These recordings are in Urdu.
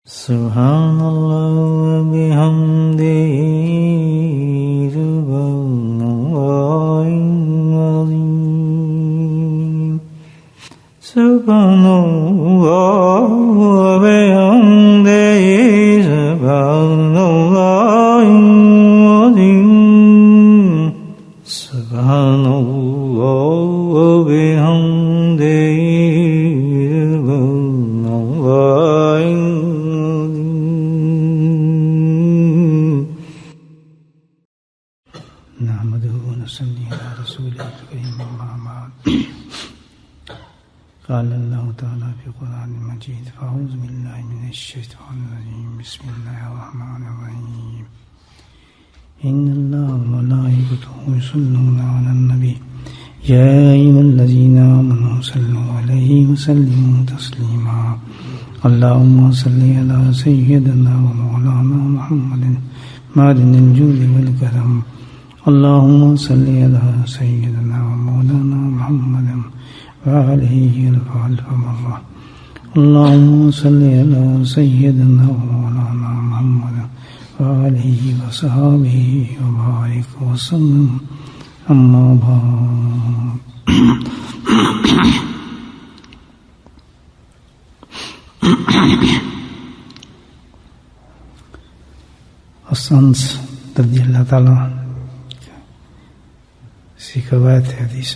سبحان اللہ وبحمدہ سبحان اللہ العظیم سبحان اللہ وبحمدہ سبحان اللہ العظیم سبحان اللہ وبحمدہ قال اللہ تعالیٰ فی قرآن مجید فاعوذ باللہ من الشیطان الرجیم بسم اللہ الرحمن الرحیم ان اللہ وملائکتہ یصلون علی النبی یا ایھا الذین آمنوا صلوا علیہ وسلموا تسلیما اللہم صل علی سیدنا ومولانا محمد معدن الجود والکرم اللہم صل علی سیدنا ومولانا محمد وعليه الف مرة اللهم صل على سيدنا ومولانا محمد وعليه وصحبه وبارك وسلم أما بعد حسن رضی اللہ تعالیٰ سے روایت ہے حدیث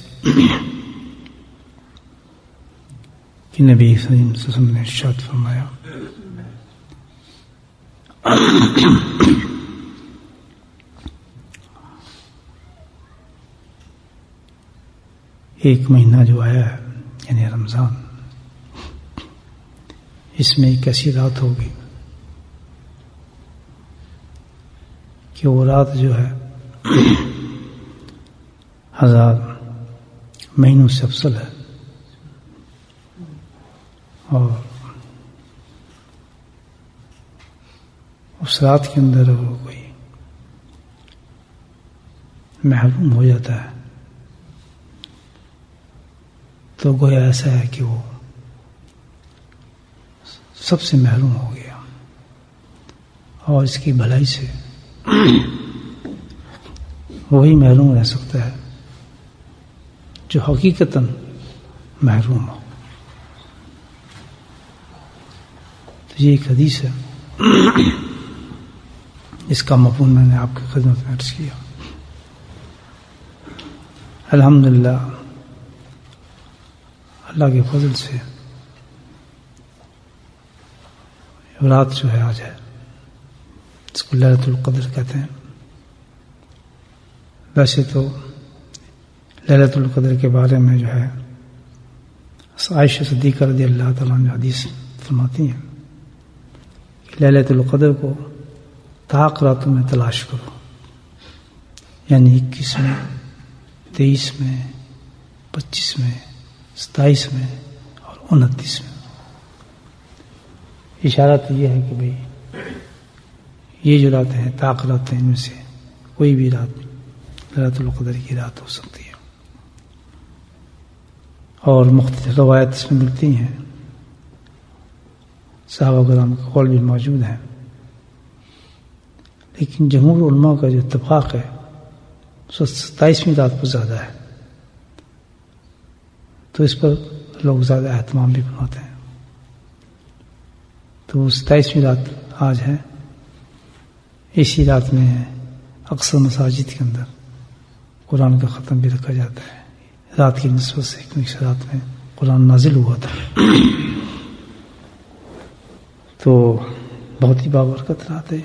کہ نبی صلی اللہ علیہ وسلم نے ارشاد فرمایا ایک مہینہ جو آیا ہے یعنی رمضان، اس میں ایک ایسی رات ہوگی کہ وہ رات جو ہے 1000 مہینوں سے افضل ہے، اور اس رات کے اندر وہ کوئی محروم ہو جاتا ہے تو گویا ایسا ہے کہ وہ سب سے محروم ہو گیا، اور اس کی بھلائی سے وہی محروم رہ سکتا ہے جو حقیقتاً محروم ہو۔ یہ ایک حدیث ہے، اس کا مفہوم میں نے آپ کی خدمت میں عرض کیا۔ الحمدللہ اللہ کے فضل سے رات جو ہے آج ہے، اس کو لیلۃ القدر کہتے ہیں۔ ویسے تو لیلۃ القدر کے بارے میں جو ہے عائشہ صدیقہ رضی اللہ تعالیٰ عنہ حدیث فرماتی ہیں، لیلۃ القدر کو طاق راتوں میں تلاش کرو، یعنی 21 میں، 23 میں، 25 میں، 27 میں اور 29 میں۔ اشارہ تو یہ ہے کہ بھئی یہ جو راتیں ہیں طاق راتیں، ان میں سے کوئی بھی رات لیلۃ القدر کی رات ہو سکتی ہے، اور مختلف روایت اس میں ملتی ہیں، صحابہ کرام کا قول بھی موجود ہے، لیکن جمہور علماء کا جو اتفاق ہے 27ویں رات پر زیادہ ہے، تو اس پر لوگ زیادہ اہتمام بھی فرماتے ہیں۔ تو 27ویں رات آج ہے، اسی رات میں اکثر مساجد کے اندر قرآن کا ختم بھی رکھا جاتا ہے، رات کی نسبت سے، کیونکہ اس رات میں قرآن نازل ہوا تھا، تو بہت ہی بابرکت رات ہے۔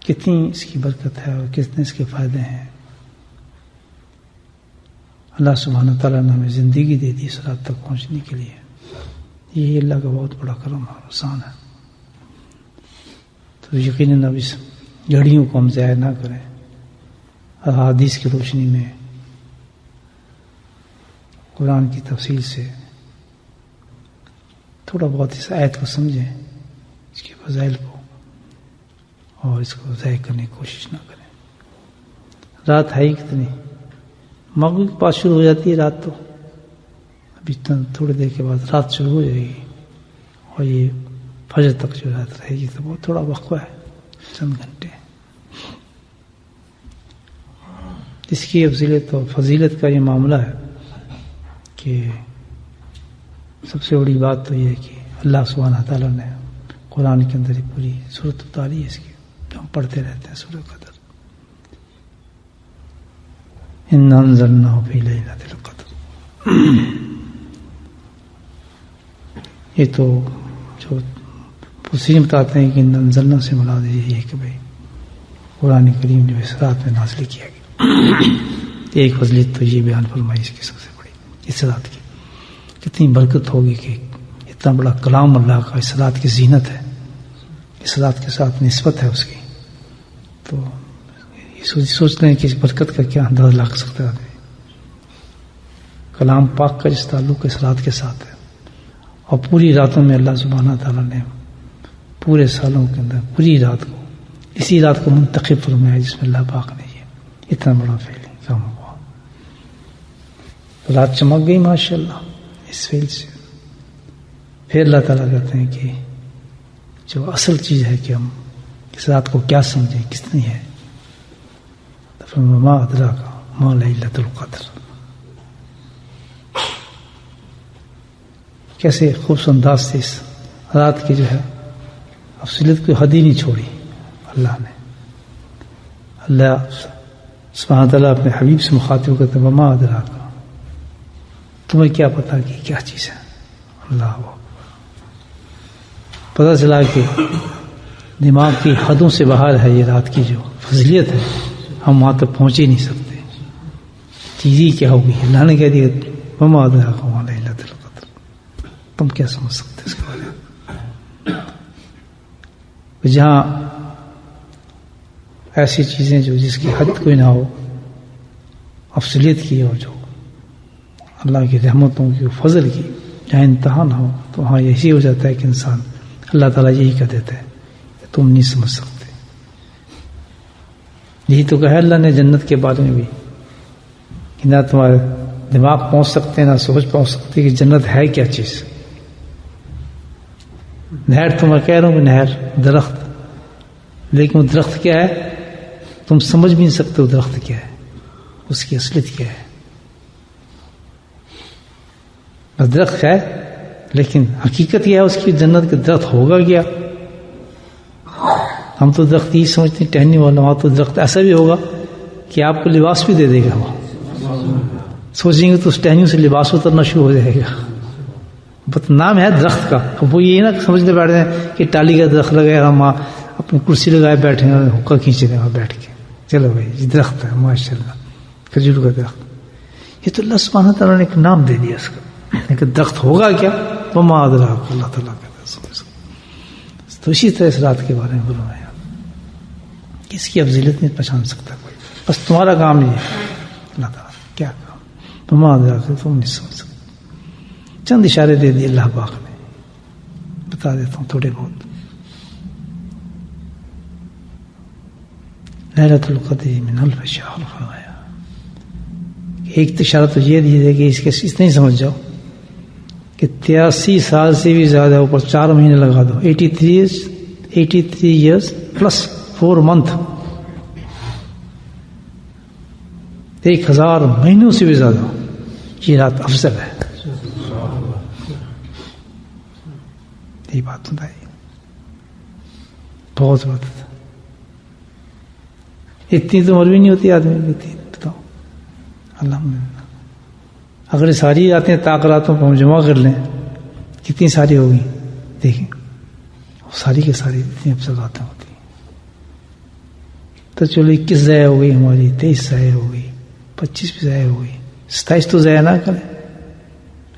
کتنی اس کی برکت ہے اور کتنے اس کے فائدے ہیں۔ اللہ سبحانہ تعالیٰ نے ہمیں زندگی دے دی اس رات تک پہنچنے کے لیے، یہ اللہ کا بہت بڑا کرم اور احسان ہے۔ تو یقیناً اب اس گھڑیوں کو ہم ضائع نہ کریں، احادیث کی روشنی میں قرآن کی تفصیل سے تھوڑا بہت اس آیت کو سمجھیں، اس کے فضائل کو، اور اس کو ضائع کرنے کی کوشش نہ کریں۔ رات ہے ہی کتنی، مغرب کے پاس شروع ہو جاتی ہے رات، تو ابھی تھوڑی دیر کے بعد رات شروع ہو جائے گی، اور یہ فجر تک جو رات رہے گی، تو بہت تھوڑا وقفہ ہے، چند گھنٹے. اس کی افضیلت اور فضیلت کا یہ معاملہ ہے کہ سب سے بڑی بات تو یہ ہے کہ اللہ سبحانہ تعالیٰ نے قرآن کے اندر یہ پوری سورت اتاری ہے اس کی، جو ہم پڑھتے رہتے ہیں، سورۃ قدر. اِنَّا أَنزَلْنَاهُ فِي لَيْلَةِ الْقَدْرِ. یہ تو جو مفسرین بتاتے ہیں کہ اِنَّا أَنزَلْنَا سے مراد یہ ہے کہ بھائی قرآن کریم جو اس رات میں نازل کیا گیا. ایک فضیلت تو یہ بیان فرمائی اس کی سب سے بڑی، اس رات کی کتنی برکت ہوگی کہ اتنا بڑا کلام اللہ کا اس رات کی زینت ہے، اس رات کے ساتھ نسبت ہے اس کی. تو سوچ لیں کہ اس برکت کا کیا اندازہ لگ سکتا ہے. کلام پاک کا جس تعلق اس رات کے ساتھ ہے، اور پوری راتوں میں اللہ سبحانہ تعالیٰ نے پورے سالوں کے اندر پوری رات کو اسی رات کو منتخب فرمایا جس میں اللہ پاک نے یہ اتنا بڑا فعل کام ہوا. رات چمک گئی ماشاء اللہ اس فعل سے. پھر اللہ تعالیٰ کہتے ہیں کہ جو اصل چیز ہے کہ ہم اس رات کو کیا سمجھیں، کتنی ہے. ما ادراک ما لیلۃ القدر. کیسے خوبصورت انداز سے اس رات کی جو ہے افضلیت کو حد ہی نہیں چھوڑی اللہ نے. اللہ سبحانہ تعالیٰ اپنے حبیب سے مخاطب کرتے ہیں وما ادراک، تمہیں کیا پتا کہ کیا چیز ہے. اللہ پتہ چلا کہ دماغ کی حدوں سے باہر ہے یہ رات کی جو فضیلت ہے، ہم وہاں تک پہنچ ہی نہیں سکتے. چیز ہی کیا ہوگی. اللہ نے کہہ دیا وما ادراک ما لیلۃ القدر، تم کیا سمجھ سکتے اس کے بارے میں. جہاں ایسی چیزیں جو جس کی حد کوئی نہ ہو افضلیت کی، اور جو اللہ کی رحمتوں کی فضل کی جہاں انتہا نہ ہو، تو وہاں یہی ہو جاتا ہے کہ انسان اللہ تعالیٰ یہی کہہ دیتا ہے کہ تم نہیں سمجھ سکتے. یہی تو کہا اللہ نے جنت کے بارے میں بھی کہ نہ تمہارے دماغ پہنچ سکتے نہ سوچ پہنچ سکتے کہ جنت ہے کیا چیز. نہر تو میں کہہ رہا ہوں کہ نہر درخت، لیکن وہ درخت کیا ہے تم سمجھ بھی نہیں سکتے. وہ درخت کیا ہے، اس کی اصلیت کیا ہے. بس درخت ہے، لیکن حقیقت یہ ہے اس کی جنت کے درخت ہوگا کیا. ہم تو درخت ہی سمجھتے ہیں ٹہنی والا، وہاں تو درخت ایسا بھی ہوگا کہ آپ کو لباس بھی دے دے گا. وہ سوچیں گے تو اس ٹہنیوں سے لباس اترنا شروع ہو جائے گا. بس نام ہے درخت کا. وہ یہ نہ سمجھتے بیٹھ جائیں کہ ٹالی کا درخت لگائے ہم اپنی کرسی لگائے بیٹھے ہیں، حقہ کھینچے گئے وہاں بیٹھ کے. چلو بھائی یہ درخت ہے ماشاء اللہ، کھجور کا درخت. یہ تو اللہ سبحانہ تعالیٰ نے ایک نام دے دیا اس کا، لیکن درخت ہوگا کیا وما ادراک. اللہ تعالیٰ کہتا ہے. تو اسی طرح اس رات کے بارے میں فرمایا کہ اس کی افضلیت نہیں پہچان سکتا کوئی، بس تمہارا کام یہ ہے. اللہ تعالیٰ کیا کام وما ادراک، تم نہیں سمجھ سکتے. چند اشارے دے دیے اللہ پاک نے، بتا دیتا ہوں تھوڑے بہت. لیلۃ القدر من الف شہر فرمایا. ایک اشارہ تو یہ دیجیے کہ اس کے اتنا ہی سمجھ جاؤ کہ 83 سال سے بھی زیادہ اوپر 4 مہینے لگا دو. 83 ایئرس پلس 4 منتھ، 1000 مہینوں سے بھی زیادہ یہ رات افضل ہے. یہ بات بتائی بہت بات. اتنی تو عمر بھی نہیں ہوتی آدمی کی. بتاؤ الحمدللہ اگر ساری راتیں طاق راتوں کو ہم جمع کر لیں کتنی ساری ہوگی. دیکھیں ساری کے ساری اتنی افضل راتیں ہوتی ہیں. تو چلو 21 ضائع ہو گئی ہماری، 23 ضائع ہو گئی، 25 بھی ضائع ہو گئی، 27 تو ضائع نہ کریں.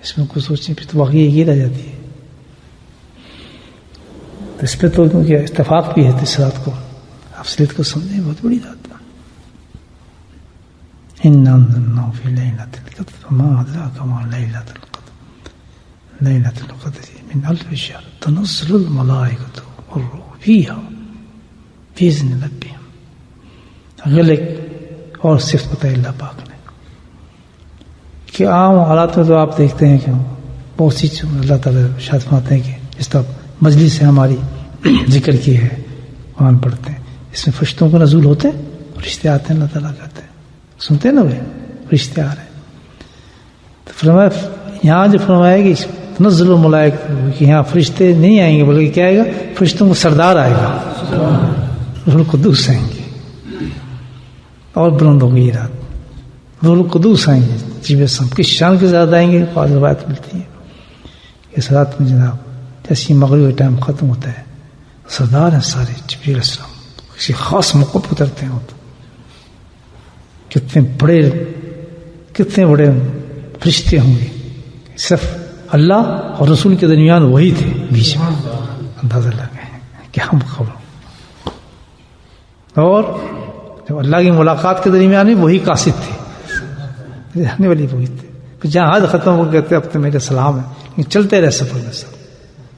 اس میں کچھ سوچیں پھر تو واقعی یہ رہ جاتی ہے. اس پہ تو کیونکہ اتفاق بھی ہے اس رات کو افضلیت کو سمجھیں. بہت بڑی رات ہے. اِنَّا أَنزَلْنَاهُ فِي لَيْلَةِ الْقَدْرِ وَمَا أَدْرَاكَ مَا لَيْلَةُ الْقَدْرِ لَيْلَةُ الْقَدْرِ مِنْ أَلْفِ شَهْرٍ تَنَزَّلُ الْمَلَائِكَةُ وَالرُّوحُ فِيهَا بِإِذْنِ رَبِّهِمْ. اگلے اور صفت بتائی اللہ پاک نے کہ عام حالات میں تو آپ دیکھتے ہیں کہ بہت سی اللہ تعالیٰ ارشاد فرماتے ہیں کہ اس طرح مجلس سے ہماری ذکر کی ہے، قرآن پڑھتے ہیں، اس میں فرشتوں کو نزول ہوتے ہیں، رشتے آتے ہیں، اللہ تعالیٰ کہتے ہیں، سنتے ہیں نا بھائی، رشتے آ رہے ہیں. تو فرمایا یہاں جو فرمایا کہ تنزل الملائکہ، کہ یہاں فرشتے نہیں آئیں گے، بلکہ کیا آئے گا؟ فرشتوں کو سردار آئے گا، روح القدس آئیں گے، اور بلند ہوگی یہ رات. روح القدس آئیں گے، جیب سب کی شان کے زیادہ آئیں گے. بعض روایت ملتی ہے اس رات میں جناب جیسے مغرب کا ٹائم ختم ہوتا ہے، سردار ہیں سارے جبریل علیہ السلام، کسی خاص موقع پہ اترتے ہیں. کتنے بڑے فرشتے ہوں گے، صرف اللہ اور رسول کے درمیان وہی تھے بیچ میں، اندازہ لگائیں کیا خبر. اور جب اللہ کی ملاقات کے درمیان بھی وہی قاصد تھے، رہنے والی وہی تھے. پھر جہاں حد ختم ہو کہتے اب تو میرے سلام ہے، لیکن چلتے رہے سفر میں سب.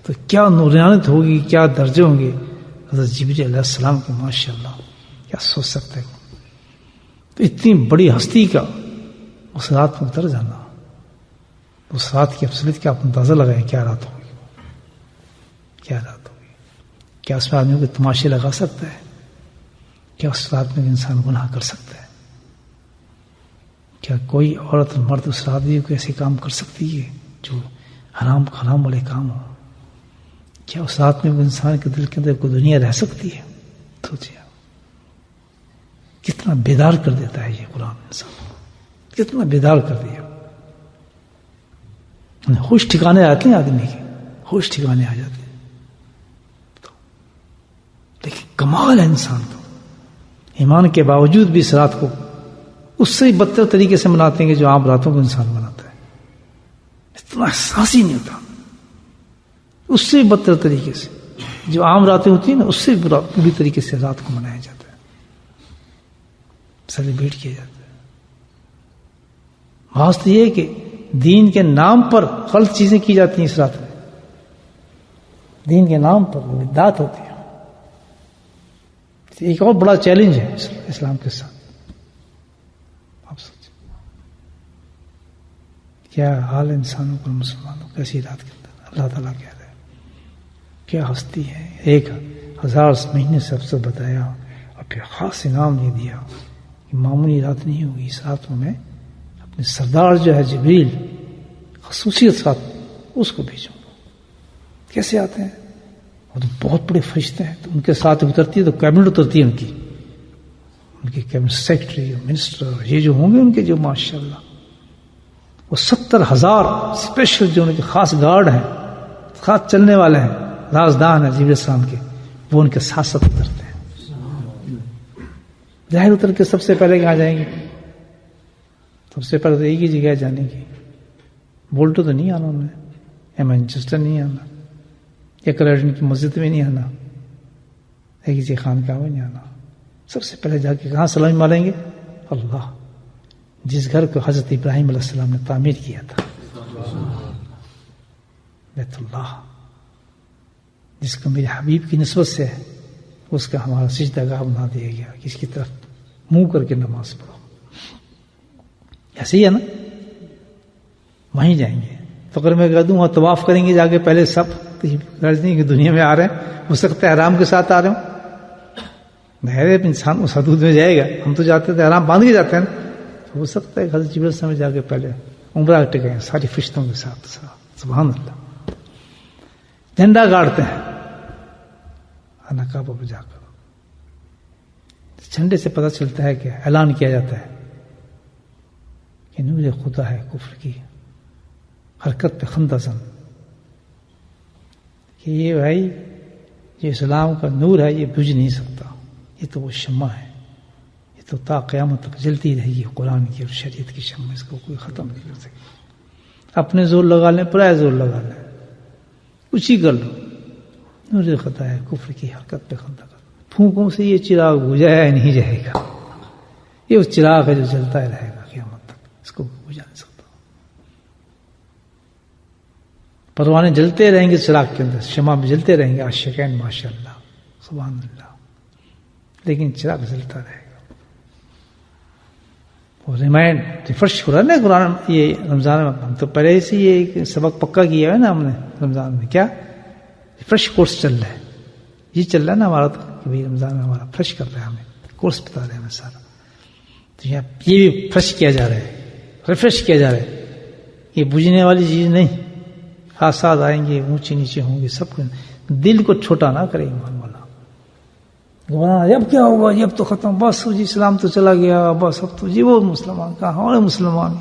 تو کیا نورانیت ہوگی، کیا درجے ہوں گے حضرت جبریل علیہ السلام کے، ماشاء اللہ کیا سوچ سکتے ہیں. تو اتنی بڑی ہستی کا اس رات میں اتر جانا، اس رات کی افضلیت کا آپ اندازہ لگائیں. کیا رات ہوگی، کیا رات ہوگی. کیا اس میں آدمیوں کے تماشے لگا سکتا ہے؟ کیا اس رات میں انسان گناہ کر سکتا ہے؟ کیا کوئی عورت اور مرد اس رات کو ایسے کام کر سکتی ہے جو حرام والے کام ہو؟ کیا اس رات میں انسان کے دل کے اندر کوئی دنیا رہ سکتی ہے؟ سوچیے کتنا بیدار کر دیتا ہے یہ قرآن انسان، کتنا بیدار کر دیا. ہوش ٹھکانے آتے ہیں آدمی کے، ہوش ٹھکانے آ جاتے ہیں. لیکن کمال ہے انسان تو ایمان کے باوجود بھی اس رات کو اس سے بدتر طریقے سے مناتے ہیں کہ جو عام راتوں کو انسان مناتا ہے. اتنا احساس ہی نہیں ہوتا. اس سے بدتر طریقے سے جو عام راتیں ہوتی ہیں نا، اس سے پوری طریقے سے رات کو منایا جاتا ہے، سیلیبریٹ کیا جاتا ہے. خاص تو یہ ہے کہ دین کے نام پر غلط چیزیں کی جاتی ہیں اس رات میں. دین کے نام پر بدعت ہوتی ہے. ایک اور بڑا چیلنج ہے اسلام کے ساتھ. آپ سوچیں کیا حال انسانوں پر، مسلمانوں کیسی رات کے اندر اللہ تعالیٰ کہہ رہے ہیں کیا ہستی ہے. 1000 مہینے سے افسر بتایا اور پھر خاص انعام یہ دیا کہ معمولی رات نہیں ہوگی. اس رات میں اپنے سردار جو ہے جبریل خصوصیت ساتھ اس کو بھیجوں گا. کیسے آتے ہیں؟ وہ تو بہت بڑے فرشتے ہیں، تو ان کے ساتھ اترتی ہے تو کیبنٹ اترتی ہے ان کی کیبنٹ سیکرٹری منسٹر یہ جو ہوں گے ان کے، جو ماشاء اللہ وہ 70,000 اسپیشل جو ان کے خاص گارڈ ہیں، خاص چلنے والے ہیں، رازدان ہیں جبریل السلام کے، وہ ان کے ساتھ ساتھ اترتے ہیں. ظاہر اتر کے سب سے پہلے کہاں جائیں گے؟ سب سے پہلے تو ایک ہی جگہ جانے کی، بولٹو تو نہیں آنا انہیں، یا مینچسٹر نہیں آنا، یا کلیڈن کی مسجد میں نہیں آنا، یا کسی خانقاہ میں نہیں آنا. سب سے پہلے جا کے کہاں سلام ماریں گے؟ اللہ، جس گھر کو حضرت ابراہیم علیہ السلام نے تعمیر کیا تھا، بیت اللہ، جس کو میرے حبیب کی نسبت سے ہے، اس کا ہمارا سجدہ گاہ بنا دیا گیا کہ اس کی طرف منہ کر کے نماز پڑھو. ایسے ہی ہے نا، وہیں جائیں گے. تو اگر میں کہہ دوں وہاں طواف کریں گے جا کے پہلے سب، تو یہ غرض نہیں کہ دنیا میں آ رہے ہیں، ہو سکتا ہے احرام کے ساتھ آ رہے ہوں. بہر انسان اس حدود میں جائے گا، ہم تو جاتے تھے احرام باندھ کے جاتے ہیں نا، تو ہو سکتا ہے حضرت جبریل سے جا کے پہلے عمرہ ٹکائیں ساری فرشتوں کے ساتھ. سبحان اللہ. جھنڈا گاڑتے ہیں کعبہ پہ جا کر، جھنڈے سے پتہ چلتا ہے کہ اعلان کیا جاتا ہے کہ نور خدا ہے کفر کی حرکت پہ خندہ زن، کہ یہ بھائی یہ اسلام کا نور ہے، یہ بجھ نہیں سکتا، یہ تو وہ شمع ہے، یہ تو تا قیامت تک جلتی رہے گی. قرآن کی اور شریعت کی شمع، اس کو کوئی ختم نہیں کر سکے. اپنے زور لگا لیں، پرائے زور لگا لیں، کچھ ہی کر لو، نور خدا ہے کفر کی حرکت پہ خندہ کر. پھونکوں سے یہ چراغ بجھایا نہیں جائے گا، یہ اس چراغ ہے جو جلتا رہے گا قیامت تک، اس کو بجھا نہیں سکتا. پروانے جلتے رہیں گے چراغ کے اندر، شمع میں جلتے رہیں گے عاشقین، ماشاء اللہ سبحان اللہ، لیکن چراغ جلتا رہے گا. وہ ریمائنڈ ریفریش ہو رہا ہے نا قرآن. یہ رمضان میں ہم تو پہلے سے یہ سبق پکا کیا ہے نا ہم نے رمضان میں، کیا فریش کورس چل رہا ہے، یہ چل رہا ہے نا ہمارا، تو کہ بھائی رمضان میں ہمارا فریش کر رہا ہے، ہمیں کورس بتا رہے ہیں ہمیں سارا. تو یہ بھی فریش کیا جا رہا ہے، ریفریش کیا جا رہا ہے. یہ بجھنے والی چیز نہیں، حادثات آئیں گے، اونچے نیچے ہوں گے، سب کو دل کو چھوٹا نہ کرے ایمان والا. اب کیا ہوگا، اب تو ختم، بس جی اسلام تو چلا گیا، بس اب تو جی وہ مسلمان کہاں، ہمارے مسلمان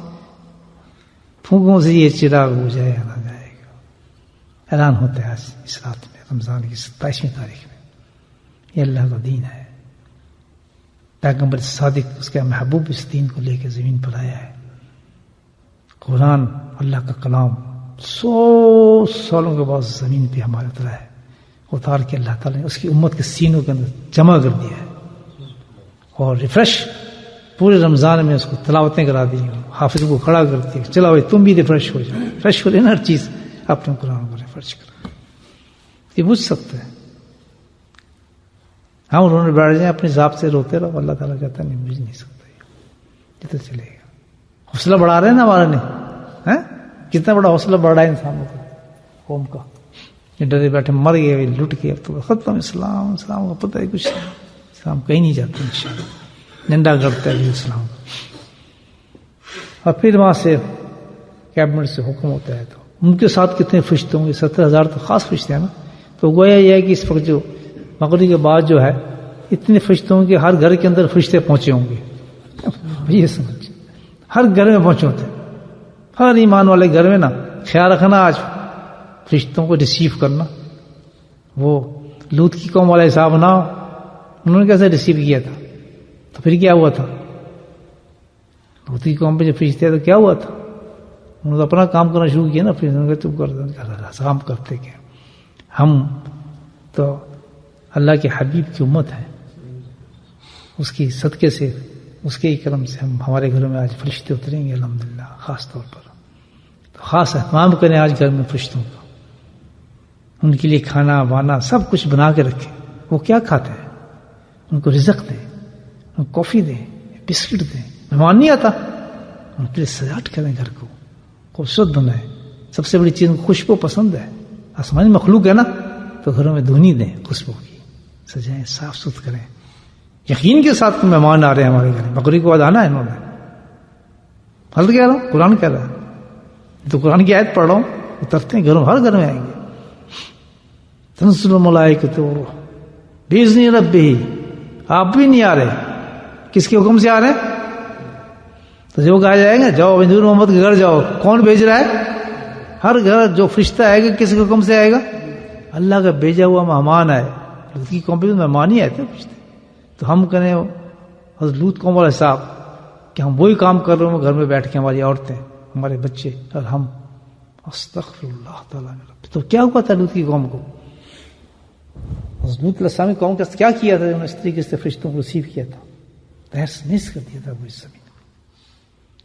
پھونکوں سے یہ چراغ ہو جائے یا نہ جائے گا. اعلان ہوتا ہے آج اس رات میں، رمضان کی 27ویں تاریخ میں. یہ اللہ کا دین ہے، پیغمبر صادق اس کا محبوب اس دین کو لے کے زمین پر آیا ہے. قرآن اللہ کا کلام 100 سالوں کے بعد زمین پہ ہمارے اترا ہے، اتار کے اللہ تعالیٰ نے اس کی امت کے سینوں کے اندر جمع کر دیا ہے، اور ریفریش پورے رمضان میں اس کو تلاوتیں کرا دی، حافظ کو کھڑا کر دیا، چلا بھائی تم بھی ریفریش ہو جاؤ، فریش ہو جائے نا ہر چیز، اپنے قرآن کو ریفریش کرو. یہ بجھ سکتا ہے، ہم انہوں نے بیٹھ جائیں اپنے ذات سے روتے رہو، اللہ تعالیٰ کہتا نہیں بجھ نہیں سکتا، یہ تو چلے گا. حوصلہ بڑھا رہے ہیں نا ہمارے نے، کتنا بڑا حوصلہ بڑھ رہا ہے انسانوں کا، قوم کا. یہ ڈرے بیٹھے مر گئے، لٹ کے، اب تو ختم اسلام، اسلام کا پتہ ہے کچھ نہیں، اسلام کہیں نہیں جاتے انشاءاللہ، جھنڈا گڑتا ہے اسلام. اور پھر وہاں سے کیبنٹ سے حکم ہوتا ہے، تو ان کے ساتھ کتنے فرشتے ہوں گے؟ 70,000 تو خاص فرشتے ہیں نا. تو گویا یہ ہے کہ اس وقت جو مغرب کے بعد جو ہے اتنے فرشتے ہوں گے، ہر گھر کے اندر فرشتے پہنچے ہوں گے. یہ سمجھ، ہر گھر میں پہنچے ہوتے ہیں، ہر ایمان والے گھر میں نا. خیال رکھنا آج فرشتوں کو ریسیو کرنا، وہ لوط کی قوم والا حساب نہ ہو. انہوں نے کیسے ریسیو کیا تھا؟ تو پھر کیا ہوا تھا؟ لوط کی قوم پہ جو فرشتے تو کیا ہوا تھا؟ انہوں نے اپنا کام کرنا شروع کیا نا، پھر انہوں نے چپ کر دیا، کام کرتے کیا. ہم تو اللہ کے حبیب کی امت ہے، اس کی صدقے سے، اس کے کرم سے ہمارے گھروں میں آج فرشتے اتریں گے الحمدللہ. خاص طور پر تو خاص اہتمام کریں آج گھر میں فرشتوں کا، ان کے لیے کھانا وانا سب کچھ بنا کے رکھیں. وہ کیا کھاتے ہیں؟ ان کو رزق دیں، ان کو کافی دیں، بسکٹ دیں. مہمان نہیں آتا، ان کے لیے سجاوٹ کریں، گھر کو خوبصورت بنائیں. سب سے بڑی چیز خوشبو پسند ہے، آسمانی مخلوق ہے نا، تو گھروں میں دھونی دیں خوشبو کی، سجائیں، صاف ستھرا کریں. یقین کے ساتھ مہمان آ رہے ہیں ہمارے گھر، بقرعید کے بعد آنا ہے انہوں نے. غلط کہہ رہا ہوں؟ قرآن کہہ رہا ہے، تو قرآن کی آیت پڑھ رہا ہوں. اترتے ہیں گھروں، ہر گھر میں آئیں گے. تنزل الملائکۃ بإذن ربہ. آپ بھی نہیں آ رہے، کس کے حکم سے آ رہے ہیں؟ تو جو کہا جائے گا جاؤ حضور محمد کے گھر جاؤ، کون بھیج رہا ہے؟ ہر گھر جو فرشتہ آئے گا کس کے حکم سے آئے گا؟ اللہ کا بھیجا ہوا مہمان آئے. لوط کی قوم پہ مہمان ہی آئے تھے فرشتے. تو ہم کریں حضرت لوط قوم والا حساب کہ ہم وہی کام کر رہے ہوں گھر میں بیٹھ کے، ہماری عورتیں، ہمارے بچے اور ہم. استغفر اللہ تعالیٰ. تو کیا ہوا تھا لوط کی قوم کو؟ حضرت لوط علیہ السلام کی قوم کا کیا کیا تھا؟ انہوں نے اس طریقے سے فرشتوں کو ریسیو کیا تھا، تحس نحس کر دیا تھا وہ اس زمین.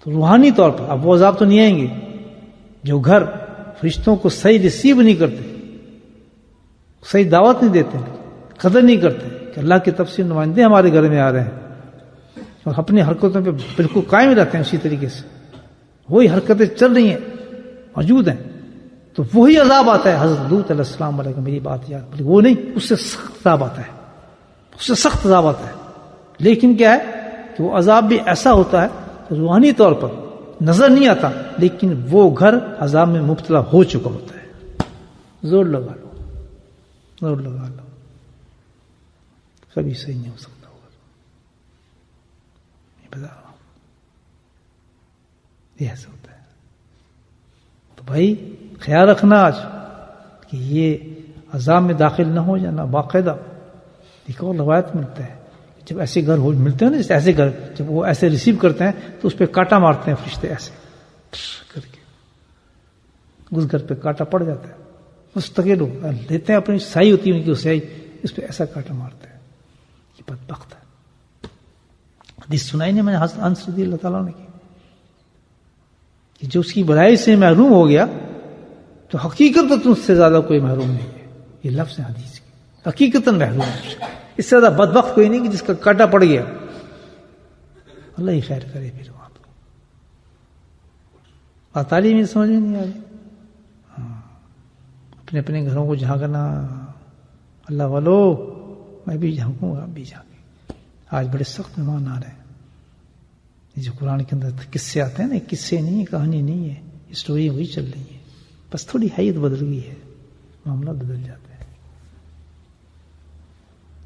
تو روحانی طور پر اب وہ عذاب تو نہیں آئیں گے. جو گھر فرشتوں کو صحیح ریسیو نہیں کرتے، صحیح دعوت نہیں دیتے، قدر نہیں کرتے کہ اللہ کی طرف سے نمائندے ہمارے گھر میں آ رہے ہیں، اور اپنی حرکتوں پہ بالکل قائم رہتے ہیں اسی طریقے سے، وہی حرکتیں چل رہی ہیں، موجود ہیں، تو وہی عذاب آتا ہے. حضرت لوط علیہ السلام علیہ میری بات یاد، بلکہ وہ نہیں، اس سے سخت عذاب آتا ہے، اس سے سخت عذاب آتا ہے. لیکن کیا ہے کہ وہ عذاب بھی ایسا ہوتا ہے روحانی طور پر نظر نہیں آتا، لیکن وہ گھر عذاب میں مبتلا ہو چکا ہوتا ہے. زور لگا لو، زور لگا لو، کبھی صحیح نہیں ہو سکتا ہوگا. یہ بتا رہا ہوں، یہ ایسا ہوتا ہے. تو بھائی خیال رکھنا آج کہ یہ عذاب میں داخل نہ ہو جانا. باقاعدہ ایک اور روایت ملتا ہے، جب ایسے گھر ملتے ہیں نا، جیسے ایسے گھر جب وہ ایسے ریسیو کرتے ہیں تو اس پہ کاٹا مارتے ہیں فرشتے، ایسے کر کے اس گھر پہ کاٹا پڑ جاتا ہے. مستقل لیتے ہیں، اپنی سائی ہوتی ہے ان کی سائی، اس پہ ایسا کاٹا مارتے ہیں. یہ بدبخت ہے. حدیث سنائی نہیں میں نے حضرت انس رضی اللہ تعالیٰ نے کی کہ جو اس کی بھلائی سے محروم ہو گیا تو حقیقت تم سے زیادہ کوئی محروم نہیں ہے. یہ لفظ ہے حدیث کی، حقیقت محروم ہے. اس سے زیادہ بدبخت کوئی نہیں کہ جس کا کاٹا پڑ گیا. اللہ ہی خیر کرے. پھر وہاں تعلیم سمجھ میں نہیں آ رہی. اپنے اپنے گھروں کو جھانکنا، اللہ والو میں بھی جھانکوں گا، آپ بھی جھانکیں۔ آج بڑے سخت مہمان آ رہے ہیں، یہ جو قرآن کے اندر قصے آتے ہیں نا، قصے نہیں ہے، کہانی نہیں ہے، اسٹوری وہی چل رہی ہے، بس تھوڑی حیت بدل گئی ہے، معاملہ بدل جاتا ہے،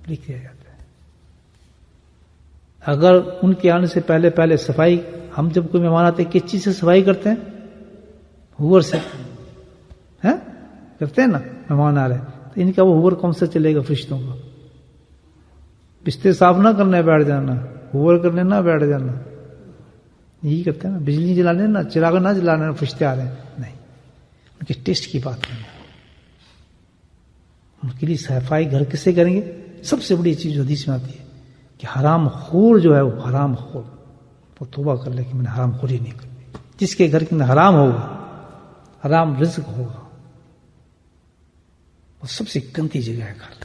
لکھ دیا جاتا ہے۔ اگر ان کے آنے سے پہلے صفائی، ہم جب کوئی مہمان آتے ہیں کس چیز سے صفائی کرتے ہیں؟ ہوور سے کرتے ہیں نا، مہمان آ رہے ہیں تو ان کا وہ ہوور کون سا چلے گا؟ فرشتوں کا۔ بستر صاف نہ کرنے بیٹھ جانا، ہوور کرنے نہ بیٹھ جانا، یہی کرتے ہیں نا۔ بجلی جلانے نہ، چراغ نہ جلانا، فرشتے آ رہے ہیں، نہیں، ان کے ٹیسٹ کی بات کرنا، ان کے لیے صفائی گھر کس سے کریں گے؟ سب سے بڑی چیز جو حدیث میں آتی ہے کہ حرام خور جو ہے، وہ حرام خور وہ توبہ کر لے کہ میں نے حرام خوری نہیں کرنی۔ جس کے گھر کے اندر حرام ہوگا، حرام رزق ہوگا، وہ سب سے گندی جگہ ہے گھر۔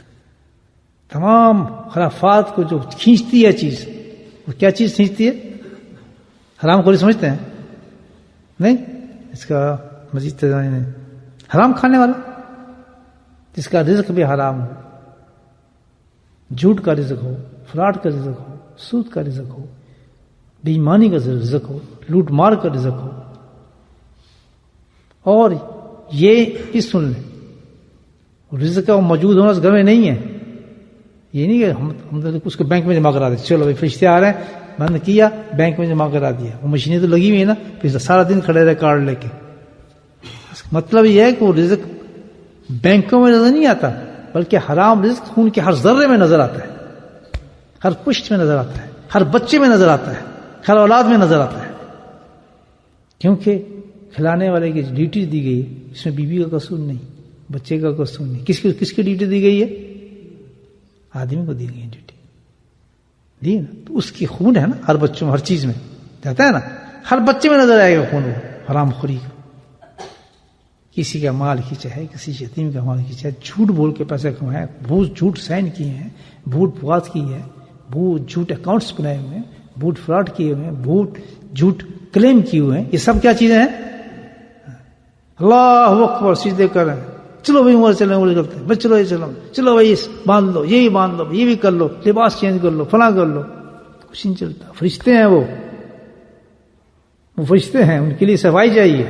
تمام خرافات کو جو کھینچتی ہے چیز، وہ کیا چیز کھینچتی ہے؟ حرام خوری سمجھتے ہیں؟ نہیں، اس کا مزید نہیں، حرام کھانے والا جس کا رزق بھی حرام ہو، جھوٹ کا رزق ہو، فراڈ کا رزق ہو، سود کا رزق ہو، بے ایمانی کا رزق ہو، لوٹ مار کا رزق ہو۔ اور یہ سن لیں، رزق کا موجود ہونا اس گھر میں نہیں ہے، یہ نہیں کہ ہم اس کو بینک میں جمع کرا دیں، چلو بھائی فرشتے آ رہے ہیں، بند کیا بینک میں جمع کرا دیا، وہ مشینیں تو لگی ہوئی ہیں نا، پھر سارا دن کھڑے رہے کارڈ لے کے۔ مطلب یہ ہے کہ وہ رزق بینکوں میں نظر نہیں آتا، بلکہ حرام رزق خون کے ہر ذرے میں نظر آتا ہے، ہر پشت میں نظر آتا ہے، ہر بچے میں نظر آتا ہے، ہر اولاد میں نظر آتا ہے، کیونکہ کھلانے والے کی ڈیوٹی دی گئی ہے، اس میں بیوی کا قصور نہیں، بچے کا قصور نہیں، کس کی ڈیوٹی دی گئی ہے؟ آدمی کو دی گئی ہے ڈیوٹی، دی نا، تو اس کی خون ہے نا، ہر بچوں میں، ہر چیز میں جاتا ہے نا، ہر بچے میں نظر آئے گا خون، وہ حرام خوری کا، کسی کا مال کھینچا ہے، کسی یتیم کا مال کھینچا ہے، جھوٹ بول کے پیسے کمائے، بھوت جھوٹ سائن کیے ہیں، بھوٹ بات کی ہے، بھوٹ جھوٹ اکاؤنٹس بنائے ہوئے ہیں، بھوٹ فراڈ کیے ہوئے ہیں، بھوٹ جھوٹ کلیم کیے ہوئے ہیں، یہ سب کیا چیزیں ہیں؟ اللہ اکبر، سجدے کر رہے ہیں، چلو بھائی عمر چلیں، عمر کرتے ہیں، بس چلو یہ چلو بھائی باندھ لو، یہی باندھ لو، یہ بھی کر لو، لباس چینج کر لو، فلاں کر لو، کچھ نہیں چلتا۔ فرشتے ہیں وہ فرشتے ہیں، ان کے لیے صفائی چاہیے،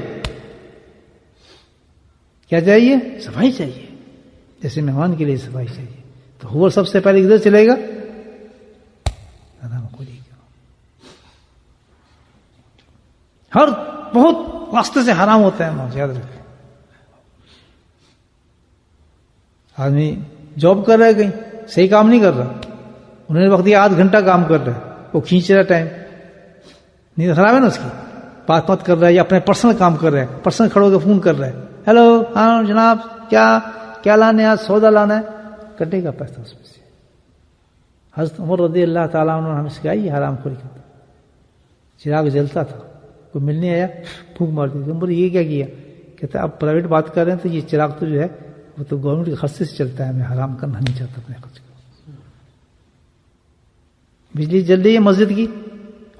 کیا چاہیے؟ صفائی چاہیے، جیسے مہمان کے لیے صفائی چاہیے۔ تو ہوور سب سے پہلے کدھر چلے گا؟ حرام خوری کا، ہر بہت راستے سے حرام ہوتا ہے، یاد رکھیں۔ آدمی جاب کر رہا ہے، کہیں صحیح کام نہیں کر رہا، انہوں نے وقت دیا 8 گھنٹہ کام کر رہا ہے، وہ کھینچ رہا ٹائم، نیند خراب ہے نا اس کی، بات کر رہا ہے، یا اپنے پرسنل کام کر رہا ہے، پرسنل کھڑے ہو کے فون کر رہا ہے، ہیلو ہاں جناب، کیا لانا ہے آج؟ سودا لانا ہے، کٹے گا پیسہ اس میں سے۔ حضرت عمر رضی اللہ تعالیٰ عنہ نے ہمیں سکھائی حرام خوری کرتا، چراغ جلتا تھا، کوئی ملنے آیا پھونک مار دی، عمر یہ کیا؟ کہتا ہے اب پرائیویٹ بات کر رہے ہیں تو یہ چراغ تو جو ہے وہ تو گورنمنٹ کے خرچے سے چلتا ہے، میں حرام کرنا نہیں چاہتا اپنے خرچ کو۔ بجلی جل رہی ہے مسجد کی،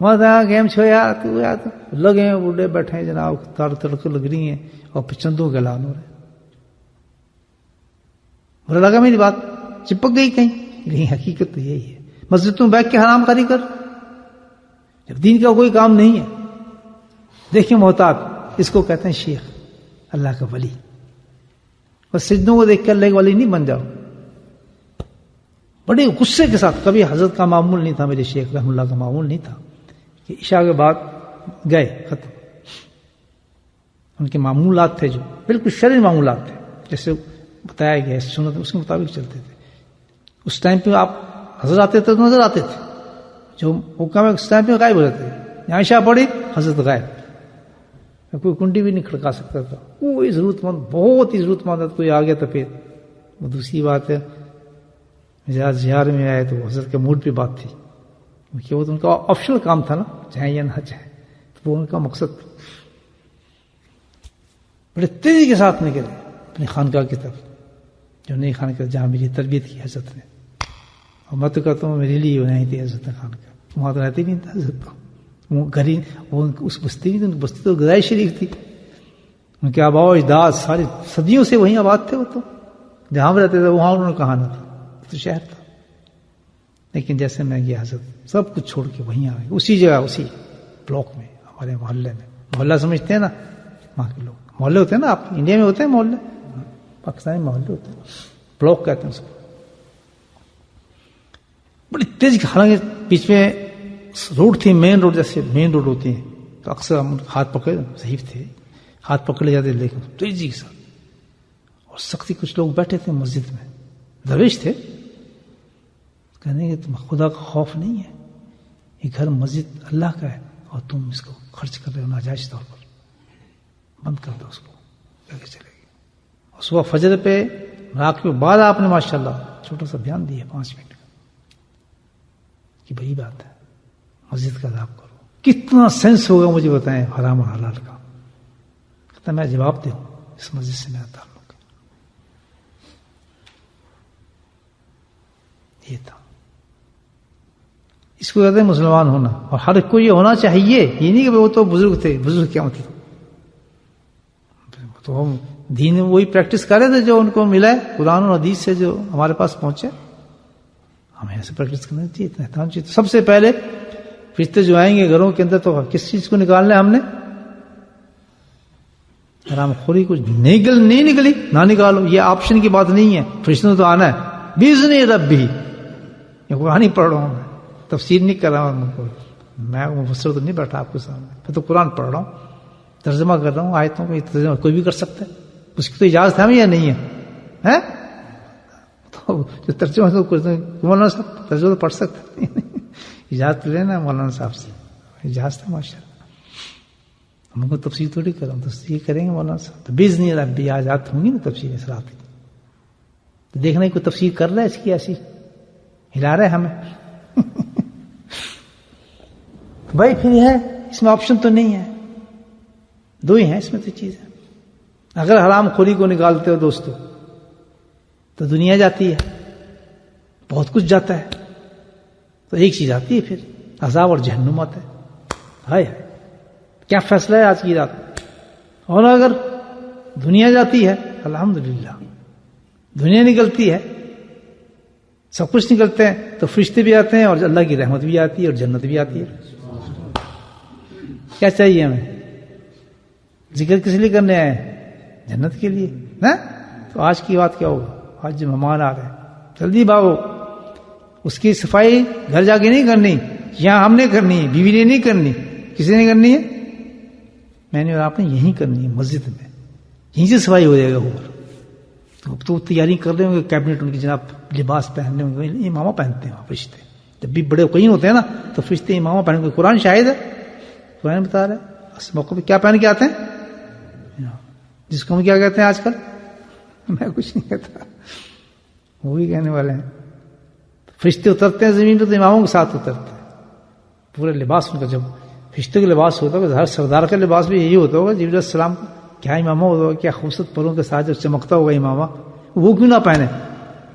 وہاں گیم چھو یار، تو لگے ہیں بوڑھے بیٹھے ہیں جناب، تار تڑک لگ رہی ہیں اور پھر چندوں کے اعلان ہو رہے ہیں۔ برا لگا میری بات، چپک گئی کہیں، لیکن حقیقت تو یہی ہے، مسجد میں بیٹھ کے حرام کاری کر، جب دین کا کوئی کام نہیں ہے۔ دیکھیں محتاط، اس کو کہتے ہیں شیخ، اللہ کا ولی، اور سجدوں کو دیکھ کر اللہ کا ولی نہیں بن جاؤ۔ بڑے غصے کے ساتھ، کبھی حضرت کا معمول نہیں تھا، میرے شیخ رحم اللہ کا معمول نہیں تھا کہ عشاء کے بعد گئے ختم، ان کے معمولات تھے جو بالکل شرعی معمولات تھے، جیسے بتایا گیا سنت اس کے مطابق چلتے تھے۔ اس ٹائم پہ آپ حضرت آتے تھے تو نظر آتے تھے، جو حکم ہے اس ٹائم پہ غائب ہو جاتے تھے، عائشہ پڑھی حضرت غائب، کوئی کنڈی بھی نہیں کھڑکا سکتا تھا، کوئی ضرورت مند، بہت ہی ضرورت مند کوئی آ گیا تو پھر وہ دوسری بات ہے، زیار میں آئے تو حضرت کے موڈ پہ بات تھی، کیونکہ وہ تو ان کا آپشنل کام تھا نا، چاہے یا نہ چاہے، تو وہ ان کا مقصد تھا۔ بڑے تیزی کے ساتھ نکلے اپنی خانقاہ کی طرف، جو نئی خانقاہ جہاں میری تربیت کی حضرت نے، اور میں تو کہتا ہوں میرے لیے نہیں تھی حضرت خانقاہ، وہاں تو رہتی نہیں تھا حضرت، وہ گھر ہی وہ اس بستی نہیں تھی، بستی تو غزائے شریف تھی، ان کے آباء و اجداد ساری صدیوں سے وہیں آباد تھے. وہ تو جہاں بھی رہتے تھے وہاں انہوں نے کہا نہ تھا, تو شہر تھا. لیکن جیسے میں گیا حضرت سب کچھ چھوڑ کے وہیں آ گئے, اسی جگہ اسی بلاک میں, ہمارے محلے میں. محلہ سمجھتے ہیں نا وہاں کے لوگ, محلے ہوتے ہیں نا, آپ انڈیا میں ہوتے ہیں محلے, پاکستانی محلے ہوتے ہیں, بلاک کہتے ہیں اس کو. بڑی تیز, حالانکہ بیچ میں روڈ تھی, مین روڈ جیسے مین روڈ ہوتی ہیں, تو اکثر ہم ہاتھ پکڑے, ضعیف تھے, ہاتھ پکڑے جاتے, لیکن تیزی کے ساتھ اور سختی. کچھ لوگ بیٹھے تھے مسجد میں, درویش تھے, کہنے کہ تم خدا کا خوف نہیں ہے, یہ گھر مسجد اللہ کا ہے اور تم اس کو خرچ کر رہے ہو ناجائز طور پر, بند کر دو اس کو, کہہ چلے گی. اور صبح فجر پہ رات کے بعد آپ نے ماشاءاللہ چھوٹا سا بیان دیا 5 منٹ کا کہ بڑی بات ہے, مسجد کا عذاب کرو. کتنا سینس ہوگا مجھے بتائیں حرام اور حلال کا. کہتا میں جواب دوں, اس مسجد سے میرا تعلق ہے. یہ تھا, اس کو کہتے ہیں مسلمان ہونا. اور ہر کوئی یہ ہونا چاہیے, یہ نہیں کہ وہ تو بزرگ تھے, بزرگ کیا مطلب, تو ہم دین وہی پریکٹس کر رہے تھے جو ان کو ملا ہے قرآن اور حدیث سے, جو ہمارے پاس پہنچے. ہمیں ایسے پریکٹس کرنا چاہیے, اتنا احترام چاہیے. سب سے پہلے فرشتے جو آئیں گے گھروں کے اندر, تو کس چیز کو نکالنا ہے ہم نے؟ حرام خوری کو نہیں نکلی نہ نکالو, یہ آپشن کی بات نہیں ہے. فرشتوں نے تو آنا ہے باذن ربی. یہ قرآن ہی پڑھ رہا ہوں, میں تفسیر نہیں کر رہا ہوں, میں مفسر تو نہیں بیٹھا آپ کے سامنے, میں تو قرآن پڑھ رہا ہوں, ترجمہ کر رہا ہوں آیتوں کا. ترجمہ کوئی بھی کر سکتا ہے, اس کی تو اجازت ہے ہمیں یا نہیں ہے؟ تو جو ترجمہ مولانا صاحب ترجمہ تو پڑھ سکتے ہیں, اجازت لینا مولانا صاحب سے, اجازت ہے ماشاء اللہ. ہم کو تفسیر تھوڑی کر رہا ہوں, تفسیر کریں گے مولانا صاحب. تو باذن ربی آزاد ہوں گی نا تفسیر اس رات کی. تو دیکھنا ہے کوئی تفسیر کر رہا ہے اس کی, ایسی ہلا رہا ہے ہمیں. بھائی پھر ہے اس میں آپشن تو نہیں ہے, 2 ہی ہیں اس میں تو چیزیں. اگر حرام خوری کو نکالتے ہو دوستو تو دنیا جاتی ہے, بہت کچھ جاتا ہے, تو ایک چیز آتی ہے پھر عذاب اور جہنم آتا ہے. ہائے کیا فیصلہ ہے آج کی رات. اور اگر دنیا جاتی ہے الحمدللہ, دنیا نکلتی ہے, سب کچھ نکلتے ہیں, تو فرشتے بھی آتے ہیں اور اللہ کی رحمت بھی آتی ہے اور جنت بھی آتی ہے. کیا چاہیے ہمیں؟ ذکر کس لیے کرنے آئے ہیں؟ جنت کے لیے نا. تو آج کی بات کیا ہوگا؟ آج جو مہمان آ رہے ہیں, جلدی بھاگو. اس کی صفائی گھر جا کے نہیں کرنی, یہاں ہم نے کرنی ہے, بیوی نے نہیں کرنی, کسی نے کرنی ہے, میں نے اور آپ نے یہیں کرنی ہے مسجد میں, یہیں سے صفائی ہو جائے گا. تو تیاری کر رہے ہوں گے, کیبنٹ ان کی جناب لباس پہننے ہوں گے, امامہ پہنتے ہیں فرشتے. جب بھی بڑے کہیں ہوتے ہیں نا تو فرشتے امامہ پہن کے, قرآن شاہد ہے, قرآن بتا رہا ہے اس موقع پہ کیا پہن کے آتے ہیں, جس کو ہم کیا کہتے ہیں آج کل, میں کچھ نہیں کہتا, وہی کہنے والے ہیں. فرشتے اترتے ہیں زمین پہ تو اماموں کے ساتھ اترتے ہیں, پورے لباس ان کا. جب فرشتے کا لباس ہوتا ہوگا, ہر سردار کا لباس بھی یہی ہوتا ہوگا جبرائیل السلام کا, کیا امامہ ہوتا ہوگا, کیا خوبصورت پروں کے ساتھ جو چمکتا ہوگا امامہ, وہ کیوں نہ پہنے؟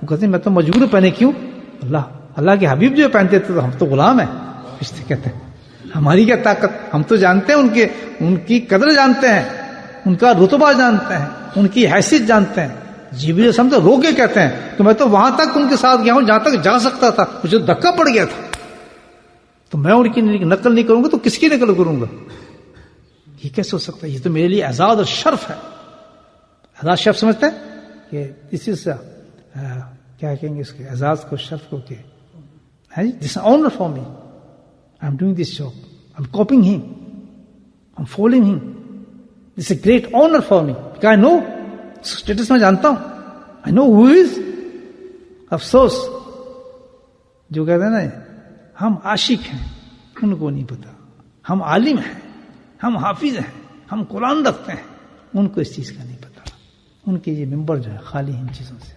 وہ کہتے ہیں میں تو مجبور پہنے. کیوں؟ اللہ کے حبیب جو پہنتے تھے تو ہم تو غلام ہیں. فرشتے کہتے ہیں ہماری کیا طاقت, ہم تو جانتے ہیں ان کی قدر جانتے ہیں, ان کا رتبہ جانتے ہیں, ان کی حیثیت جانتے ہیں. جبریل السلام تو رو کے کہتے ہیں کہ میں تو وہاں تک ان کے ساتھ گیا ہوں جہاں تک جا سکتا تھا, مجھے دھکا پڑ گیا تھا, تو میں ان کی نقل نہیں کروں گا تو کس کی نقل کروں گا؟ یہ کیسے ہو سکتا ہے؟ یہ تو میرے لیے اعزاز اور شرف ہے. اعزاز شرف سمجھتے ہیں کہ اسی سے کیا کہیں گے اس کے اعزاز کو, شرف کو, کہ this honour for me, I am doing this job, I am copying him, I am following him, this a great honour for me, I know status میں جانتا ہوں, آئی نو ہو از. افسوس جو کہتے ہیں نا ہم عاشق ہیں, ان کو نہیں پتا. ہم عالم ہیں, ہم حافظ ہیں, ہم قرآن رکھتے ہیں, ان کو اس چیز کا نہیں پتا. ان کے یہ ممبر جو ہے خالی ان چیزوں سے,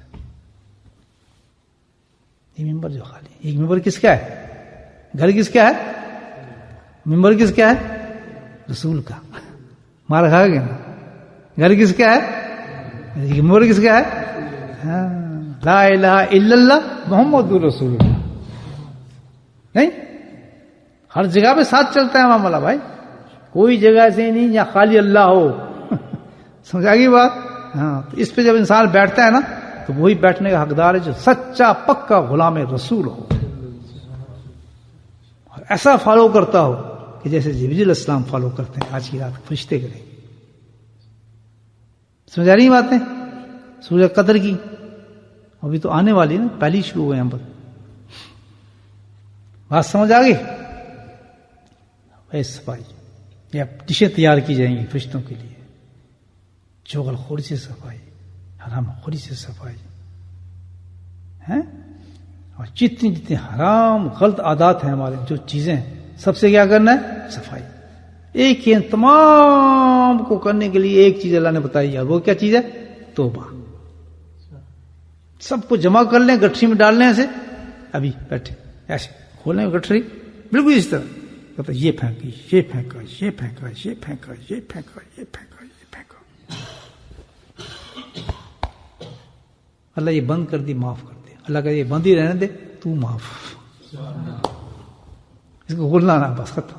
یہ ممبر جو خالی ہے. ایک ممبر کس کا ہے؟ گھر کس کا ہے؟ ممبر کس کا ہے؟ رسول کا. مار کھا گیا. گھر کس کا ہے؟ ممبر کس کا ہے؟ لا الہ الا اللہ محمد رسول اللہ. نہیں, ہر جگہ پہ ساتھ چلتا ہے معاملہ بھائی. کوئی جگہ ایسی نہیں جہاں خالی اللہ ہو. سمجھا گی بات؟ ہاں، تو اس پہ جب انسان بیٹھتا ہے نا تو وہی بیٹھنے کا حقدار ہے جو سچا پکا غلام رسول ہو، اور ایسا فالو کرتا ہو کہ جیسے جبریل علیہ السلام فالو کرتے ہیں، آج کی رات فرشتے کریں گے. سمجھا رہی باتیں؟ سورہ قدر کی ابھی تو آنے والی ہے نا، پہلی شروع ہوئے ہم پر. بات سمجھ آ گئی؟ صفائی، یہ ڈشیں تیار کی جائیں گی فرشتوں کے لیے. چغل خوری سے صفائی، حرام خوری سے صفائی ہیں، اور جتنی حرام غلط عادات ہیں ہمارے، جو چیزیں ہیں، سب سے کیا کرنا ہے؟ صفائی. ایک ہی تمام کو کرنے کے لیے ایک چیز اللہ نے بتائی ہے، وہ کیا چیز ہے؟ توبہ. سب کو جمع کر لیں، گٹھری میں ڈال لیں ایسے، ابھی بیٹھے ایسے کھولیں گٹھری بالکل اس طرح، کہتا یہ پھینکا، یہ پھینکا، یہ پھینکا، یہ پھینکا، یہ پھینکا، یہ پھینکا، یہ پھینکا. اللہ یہ بند کر دی، معاف کر دے. اللہ کا یہ بند ہی رہنے دے، تو معاف. اس کو کھولنا نہ، بس ختم.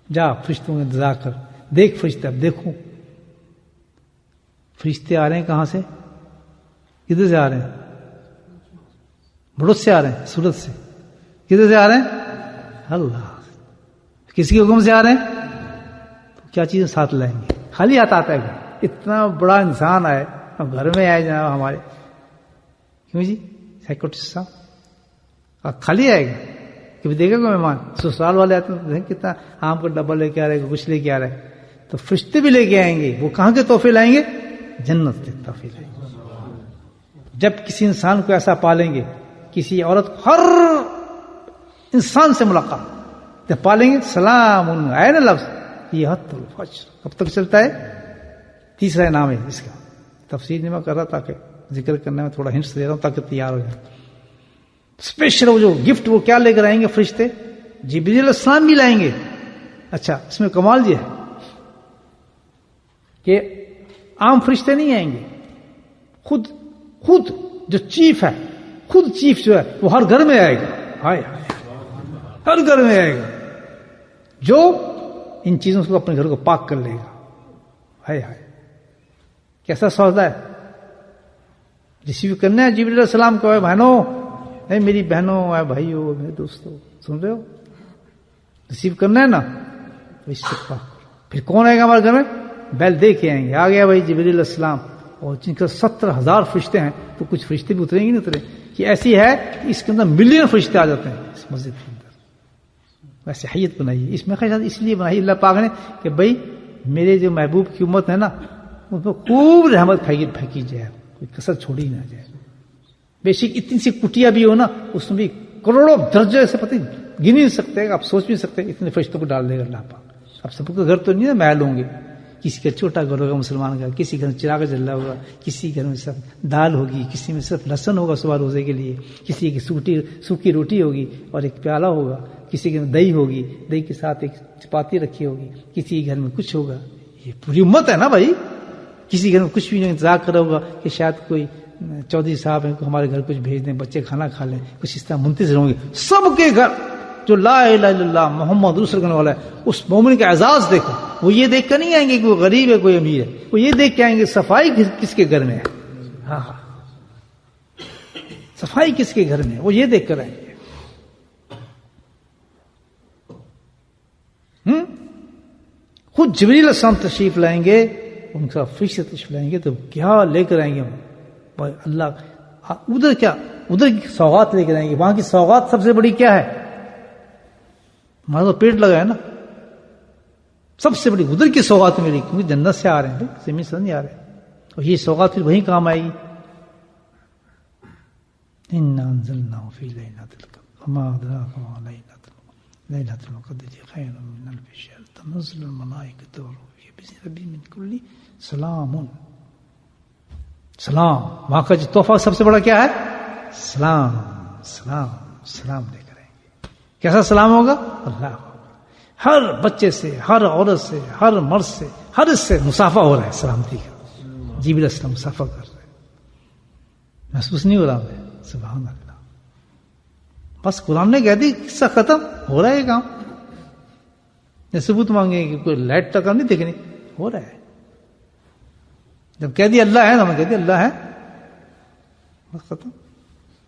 جا فرشتوں کا انتظار کر، دیکھ فرشتے. اب دیکھو فرشتے آ رہے ہیں کہاں سے؟ کدھر سے آ رہے ہیں؟ بڑوت سے آ رہے ہیں، سورت سے. کدھر سے آ رہے ہیں؟ اللہ. کس کے حکم سے آ رہے ہیں؟ تو کیا چیزیں ساتھ لائیں گے؟ خالی ہاتھ آتا ہے. اتنا بڑا انسان آئے، اب گھر میں آئے جناب ہمارے، کیوں جی سیکورٹسٹ صاحب خالی آئے گا؟ کبھی دیکھا کوئی مہمان؟ سسرال والے آتے ہیں کتنا آم کا ڈبہ لے کے آ رہے ہیں، کچھ لے کے آ رہے ہیں. تو فرشتے بھی لے کے آئیں گے. وہ کہاں کے تحفے لائیں گے؟ جنت کے تحفے لائیں گے. جب کسی انسان کو ایسا پالیں گے، کسی عورت کو، ہر انسان سے ملاقات جب پالیں گے، سلام آئے نا لفظ، یہ حت الفجر کب تک چلتا ہے؟ تیسرا نام ہے اس کا. تفسیر نہیں میں کر رہا تاکہ ذکر کرنے میں تھوڑا ہنٹس دے رہا ہوں تاکہ تیار ہو جائے. اسپیشل وہ جو گفٹ وہ کیا لے کر آئیں گے فرشتے؟ جبریل علیہ السلام بھی لائیں گے. اچھا اس میں کمال یہ ہے کہ عام فرشتے نہیں آئیں گے، خود جو چیف ہے، خود چیف جو ہے وہ ہر گھر میں آئے گا. ہائے ہر گھر میں آئے گا، جو ان چیزوں سے اپنے گھر کو پاک کر لے گا. ہائے ہائے کیسا سودا ہے. ریسیو کرنا ہے جبریل علیہ السلام کو. بہنوں، نہیں میری بہنوں، اے بھائیو، میرے دوستوں، سن رہے ہو؟ ریسیو کرنا ہے نا، تو اس سے پاک کرو. پھر کون آئے گا ہمارے گھر میں؟ بیل دے کے آئیں گے، آ گیا بھائی جبریل علیہ السلام. اور جن کا 70,000 فرشتے ہیں تو کچھ فرشتے بھی اتریں گے نہیں اترے. کہ ایسی ہے کہ اس کے اندر ملین فرشتے آ جاتے ہیں اس مسجد کے اندر. ویسے حیت بنائی اس میں، خیال اس لیے بنائی اللہ پاک نے کہ بھائی میرے جو محبوب کی امت ہے نا، ان کو خوب رحمت پھینکی جائے، کوئی کسر چھوڑی نہ جائے. بے شک اتنی سی کٹیا بھی ہو نا، اس میں بھی کروڑوں درجے سے پتہ گن نہیں سکتے، آپ سوچ بھی سکتے اتنے فرشتوں کو ڈال دے گا اللہ پاک. اب سب کے گھر تو نہیں نا محل ہوں گے. کسی کا چھوٹا گھر ہوگا مسلمان کا، کسی گھر میں چراغ جل رہا ہوگا، کسی گھر میں صرف دال ہوگی، کسی میں صرف لہسن ہوگا صبح روزے کے لیے، کسی کی سوکھی روٹی ہوگی اور ایک پیالہ ہوگا، کسی کے گھر میں دہی ہوگی، دہی کے ساتھ ایک چپاتی رکھی ہوگی، کسی کے گھر میں کچھ ہوگا. یہ پوری امت ہے نا بھائی. کسی گھر میں کچھ بھی نہیں، انتظار کرا ہوگا کہ شاید کوئی چودھری صاحب ہیں ہمارے گھر کچھ بھیج دیں، بچے کھانا کھا لیں، کچھ اس طرح منتظر ہوں گے. سب کے گھر جو لا الہ الا اللہ محمد رسول کرنے والا ہے، اس مومن کا اعزاز دیکھو. وہ یہ دیکھ کر نہیں آئیں گے کہ وہ غریب ہے کوئی امیر ہے، وہ یہ دیکھ کے آئیں گے صفائی کس کے گھر میں ہے. ہاں صفائی کس کے گھر میں ہے، وہ یہ دیکھ کر آئیں گے. خود جبریل علیہ السلام تشریف لائیں گے، ان کا فرشتے تشریف لائیں گے تو کیا لے کر آئیں گے اللہ. ادھر کیا، ادھر کی سوغات لے کر آئیں گے. وہاں کی سوغات سب سے بڑی کیا ہے؟ ہمارا تو پیٹ لگا ہے نا. سب سے بڑی ادھر کی سوغات میری، کیونکہ جنت سے آ رہے ہیں، زمین سے نہیں آ رہے ہیں. اور یہ سوغات پھر وہیں کام آئے گی. انا انزلناه فی لیلۃ القدر وما ادراک ما لیلۃ القدر خیر من الف شہر تنزل الملائکۃ والروح فیہا بإذن ربہم من کل سلام. سلام وہاں کا جو تحفہ سب سے بڑا کیا ہے؟ سلام. سلام سلام لے کر آئیں گے. کیسا سلام ہوگا؟ اللہ ہر بچے سے، ہر عورت سے، ہر مرد سے، ہر اس سے مسافہ ہو رہا ہے سلامتی کا. جبریل علیہ السلام مسافہ کر رہے ہیں. محسوس نہیں ہو رہا ہے؟ سبحان اللہ. بس قرآن نے کہہ دی قصہ ختم، ہو رہا ہے یہ کام. ثبوت مانگے کہ کوئی لائٹ تک نہیں دیکھنی، ہو رہا ہے. جب کہہ دیا اللہ ہے تو ہم نے کہہ دیا اللہ ہے، بس ختم.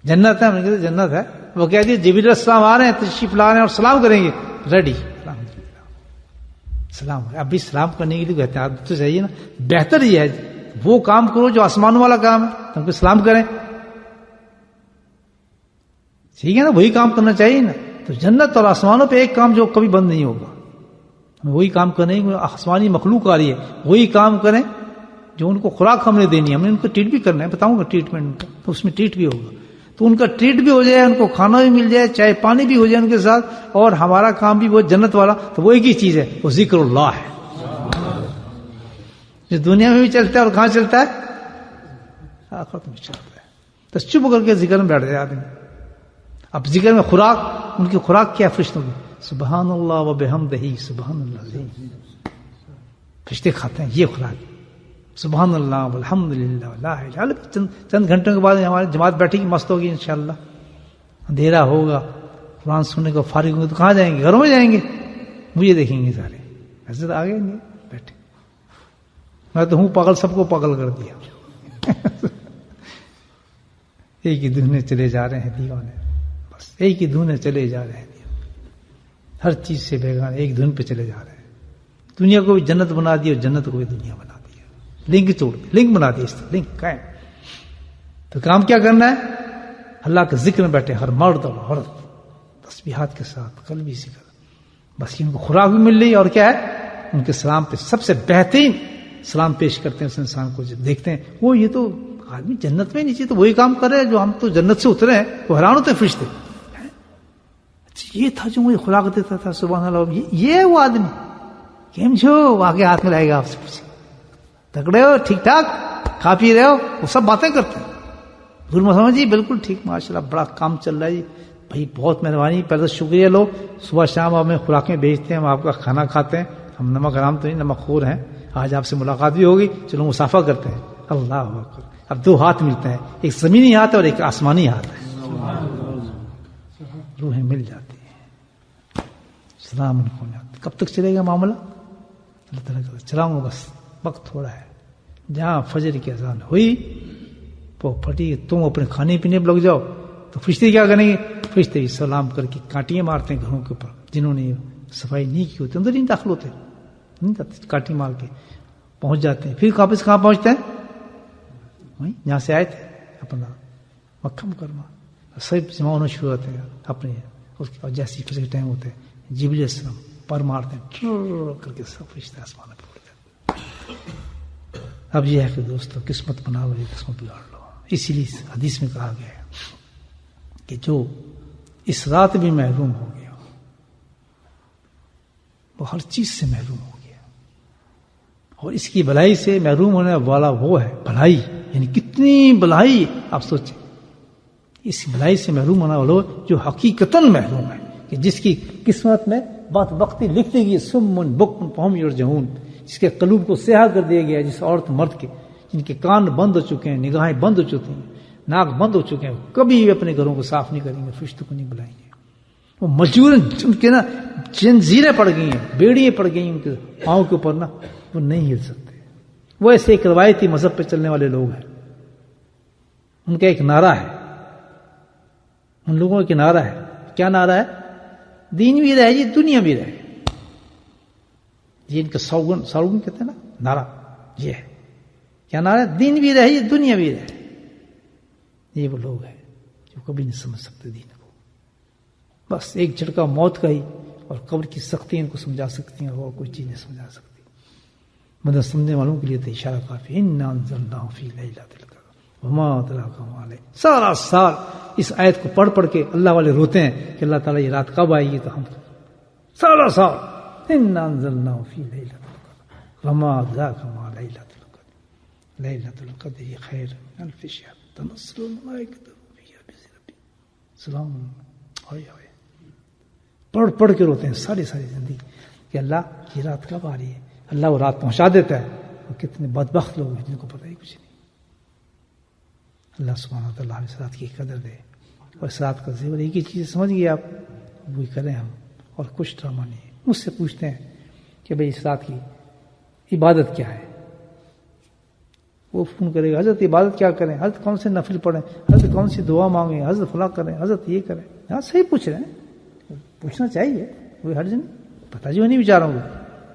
جنت ہے ہم نے کہہ دیا جنت ہے. وہ کہہ دیا جبریل علیہ السلام آ رہے ہیں تشریف لا رہے ہیں اور سلام کریں گے، ریڈی سلام. اب بھی سلام کرنے کے لیے کہتے ہیں عادت تو چاہیے نا. بہتر یہ ہے وہ کام کرو جو آسمانوں والا کام ہے، تم کو سلام کریں، ٹھیک ہے نا، وہی کام کرنا چاہیے نا. تو جنت اور آسمانوں پہ ایک کام جو کبھی بند نہیں ہوگا، وہی کام کریں. آسمانی مخلوق آ رہی ہے، وہی کام کریں جو ان کو خوراک ہم نے دینی ہے. ہم نے ان کو ٹریٹ بھی کرنا ہے، بتاؤں گا ٹریٹمنٹ ان کا، تو اس میں ٹریٹ بھی ہوگا. تو ان کا ٹریٹ بھی ہو جائے، ان کو کھانا بھی مل جائے، چائے پانی بھی ہو جائے ان کے ساتھ، اور ہمارا کام بھی وہ جنت والا. تو وہ ایک ہی چیز ہے، وہ ذکر اللہ ہے، جو دنیا میں بھی چلتا ہے اور کہاں چلتا ہے، آخرت میں چلتا ہے. تو چپ کر کے ذکر میں بیٹھ جائے آدمی. اب ذکر میں خوراک، ان کی خوراک کیا فرشتوں کی، سبحان اللہ و بحمدہ سبحان اللہ. فرشتے کھاتے ہیں یہ خوراک، سبحان اللہ والحمد للہ لا الہ الا اللہ. چند گھنٹوں کے بعد ہماری جماعت بیٹھے گی، مست ہوگی انشاءاللہ. اندھیرا ہوگا، قرآن سننے کو فارغ ہوں گے تو کہاں جائیں گے؟ گھروں میں جائیں گے. مجھے دیکھیں گے سارے حضرت آ گئے نہیں بیٹھے. میں تو ہوں پاگل، سب کو پاگل کر دیا. ایک ہی دھن میں چلے جا رہے ہیں دیوانے، بس ایک ہی دھن میں چلے جا رہے ہیں. ہر چیز سے بیگان ایک دھن پہ چلے جا رہے ہیں. دنیا کو بھی جنت بنا دی اور جنت کو بھی دنیا بنا دیا. لنک توڑ دی، لنک بنا دی، اس طرح لنک قائم. تو کام کیا کرنا ہے؟ اللہ کے ذکر میں بیٹھے ہر مرد اور عورت تسبیحات کے ساتھ قلبی ذکر. بس ان کو خوراک بھی مل رہی ہے، اور کیا ہے، ان کے سلام پہ سب سے بہترین سلام پیش کرتے ہیں اس انسان کو. جب دیکھتے ہیں وہ یہ تو آدمی جنت میں نیچے تو وہی کام کر رہے ہیں جو ہم تو جنت سے اترے ہیں. وہ حیران ہوتے ہیں فرشتے، یہ تھا جو مجھے خوراک دیتا تھا، سبحان اللہ. یہ وہ آدمی کیم چھو، آگے ہاتھ میں لائے گا، آپ سے پوچھے تکڑے ہو، ٹھیک ٹھاک کھا پی رہے ہو، وہ سب باتیں کرتے ہیں. حضور جی بالکل ٹھیک، ماشاءاللہ بڑا کام چل رہا ہے جی. بھائی بہت مہربانی، پہلے تو شکریہ. لو صبح شام آپ ہمیں خوراکیں بھیجتے ہیں، ہم آپ کا کھانا کھاتے ہیں. ہم نمک حرام تو نہیں، نمک خور ہیں. آج آپ سے ملاقات بھی ہوگی، چلو مسافہ کرتے ہیں. اللہ اکبر. اب دو ہاتھ ملتے ہیں، ایک زمینی ہاتھ ہے اور ایک آسمانی ہاتھ ہے. روحیں مل جاتی ہیں. سلام علیکم. کب تک چلے گا معاملہ؟ اللہ تعالیٰ کا چلاؤں گا، بس وقت تھوڑا ہے. جہاں فجر کی اذان ہوئی وہ پھٹی، تم اپنے کھانے پینے پہ لگ جاؤ. تو فرشتے کیا کریں گے؟ فرشتے بھی سلام کر کے کانٹیاں مارتے ہیں گھروں کے اوپر. جنہوں نے صفائی نہیں کی ہوتی اندر نہیں داخل ہوتے، نہیں جاتے، کانٹی مار کے پہنچ جاتے ہیں. پھر واپس کہاں پہنچتے ہیں؟ وہیں جہاں سے آئے تھے، اپنا مکہ مکرمہ. سب جمع ہونا شروع ہوتے ہیں اپنے. اس کے بعد جیسی فجر کے ٹائم ہوتے ہیں، جبریل علیہ السلام پر مارتے ہیں، ٹر کر کے سب فرشتے آسمان پہ اڑ جاتے ہیں. اب یہ ہے کہ دوستو قسمت بنا لو، یہ قسمت بگاڑ لو. اسی لیے حدیث میں کہا گیا ہے کہ جو اس رات بھی محروم ہو گیا وہ ہر چیز سے محروم ہو گیا. اور اس کی بھلائی سے محروم ہونے والا وہ ہے بھلائی، یعنی کتنی بھلائی آپ سوچیں. اس بھلائی سے محروم ہونا والا جو حقیقتاً محروم ہے، کہ جس کی قسمت میں بات وقتی لکھ دی گئی، سمن بکم فہم یرجعون، جس کے قلوب کو سیاہ کر دیا گیا، جس عورت مرد کے جن کے کان بند ہو چکے ہیں، نگاہیں بند ہو چکی ہیں، ناک بند ہو چکے ہیں، کبھی بھی اپنے گھروں کو صاف نہیں کریں گے، فرشتوں کو نہیں بلائیں گے. وہ مجبوراً ان کے نا زنجیریں پڑ گئی ہیں، بیڑیاں پڑ گئی ہیں ان کے پاؤں کے اوپر نا، وہ نہیں ہل سکتے. وہ ایسے ایک روایتی مذہب پہ چلنے والے لوگ ہیں. ان کا ایک نعرہ ہے، ان لوگوں کا ایک نعرہ ہے. کیا نعرہ ہے؟ دین بھی رہے جی، دنیا بھی رہے. یہ ان کا سلوگن کہتے ہیں نا، نعرہ یہ ہے. کیا نعرہ ہے؟ دین بھی رہے جی، دنیا بھی رہے. یہ وہ لوگ ہیں جو کبھی نہیں سمجھ سکتے دین کو. بس ایک جھٹکا موت کا ہی اور قبر کی سختی ان کو سمجھا سکتی ہیں، اور کوئی چیز نہیں سمجھا سکتی. مطلب سمجھنے والوں کے لیے تو اشارہ کافی. انا انزلناہ فی لیلۃ القدر وما ادراک ما لیلۃ. سارا سال اس آیت کو پڑھ پڑھ کے اللہ والے روتے ہیں کہ اللہ تعالیٰ یہ رات کب آئے گی. تو ہم سارا سال انا انزلناہ فی لیلۃ القدر وما ادراک ما لیلۃ القدر لیلۃ القدر خیر من الف شہر تنزل الملائکۃ فیہا بإذن ربہم. سلام ہوئے پڑھ پڑھ کے روتے ہیں ساری زندگی کہ اللہ یہ رات کب آ رہی ہے. اللہ وہ رات پہنچا دیتا ہے. اور کتنے بدبخت لوگ ہیں جن کو پتہ ہی کچھ نہیں. اللہ سبحانہ وتعالیٰ اس رات کی قدر دے. اور اس رات کا زیور ایک ہی چیز سمجھ گئے آپ، وہی کریں ہم، اور کچھ ڈرامہ نہیں. مجھ سے پوچھتے ہیں کہ بھئی اس رات کی عبادت کیا ہے. وہ فون کرے گا حضرت عبادت کیا کریں، حضرت کون سے نفل پڑھیں، حضرت کون سی دعا مانگیں، حضرت فلاں کریں، حضرت یہ کریں. ہاں صحیح پوچھ رہے ہیں، پوچھنا چاہیے، کوئی حرج نہیں، پتہ جو نہیں بیچاروں کو.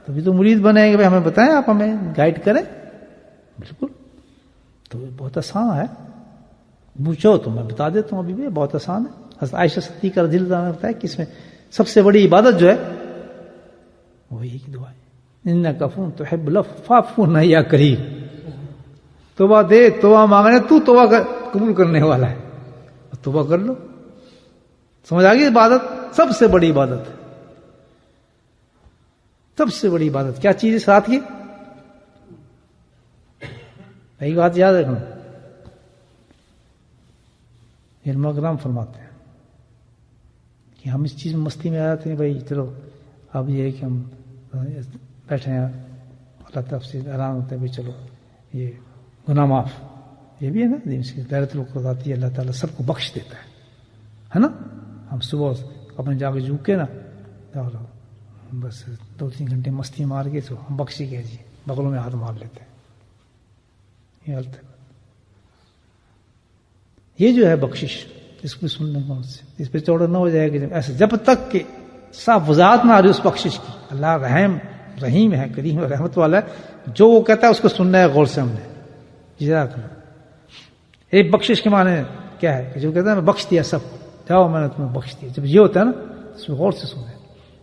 تبھی تو مرید بنے کہ ہمیں بتائیں، آپ ہمیں گائیڈ کریں. بالکل، تو بہت آسان ہے، پوچھو تو میں بتا دیتا ہوں. ابھی بھی بہت آسان ہے. حضرت عائشہ صدیقہ رضی اللہ عنہا نے بتایا کہ اس میں سب سے بڑی عبادت جو ہے وہ یہ کی دعا ہے، انک عفو تحب العفو فاعف عنا یا کریم. توبہ دے، توبہ مانگنے، تو توبہ قبول کرنے والا ہے، توبہ کر لو. سمجھ آ گئی؟ عبادت سب سے بڑی عبادت ہے، سب سے بڑی عبادت کیا چیز ہے ساتھ کی؟ ایک بات یاد رکھنا، علماء کرام فرماتے ہیں کہ ہم اس چیز میں مستی میں آ جاتے ہیں، بھائی چلو اب یہ ہے کہ ہم بیٹھے ہیں، اللہ طرف سے اعلان ہوتا ہے بھائی چلو یہ گناہ معاف. یہ بھی ہے نا لیلۃ القدر آتی ہے، اللہ تعالیٰ سب کو بخش دیتا ہے نا. ہم صبح اپنے جا کے جھوک کے نا بس 2-3 گھنٹے مستی مار کے تو ہم بخشی گئے جی، بغلوں میں ہاتھ مار لیتے ہیں. یہ غلط ہے. یہ جو ہے بخشش، اس کو سننے کو اس پہ چوڑا نہ ہو جائے گا ایسے، جب تک کہ صاف وضاحت نہ آ رہی اس بخشش کی. اللہ رحیم ہے، کریم ہے، رحمت والا ہے. جو وہ کہتا ہے اس کو سننا ہے غور سے. ہم نے ایک بخشش کے معنی کیا ہے کہ جو کہتا ہے میں بخش دیا سب، جاؤ میں نے تمہیں بخش دیا. جب یہ ہوتا ہے نا اس میں غور سے سنیں.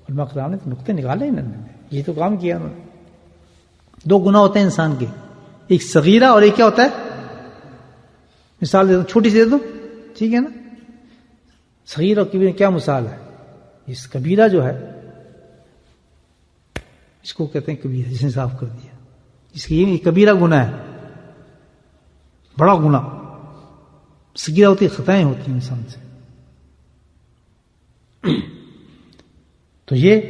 علماء کرام نے تو نقطے نکالے انہوں نے، یہ تو کام کیا انہوں نے. 2 گناہ ہوتے ہیں انسان کے، ایک صغیرہ اور ایک کیا ہوتا ہے. مثال دے دوں، چھوٹی سی دے دوں، ٹھیک ہے نا. صغیرہ اور کبیرہ کیا مثال ہے؟ اس کبیرہ جو ہے اس کو کہتے ہیں کبیرہ، جس نے صاف کر دیا. اس کی یہ کبیرہ گناہ ہے، بڑا گناہ. صغیرہ ہوتی خطائیں ہوتی ہیں انسان سے. تو یہ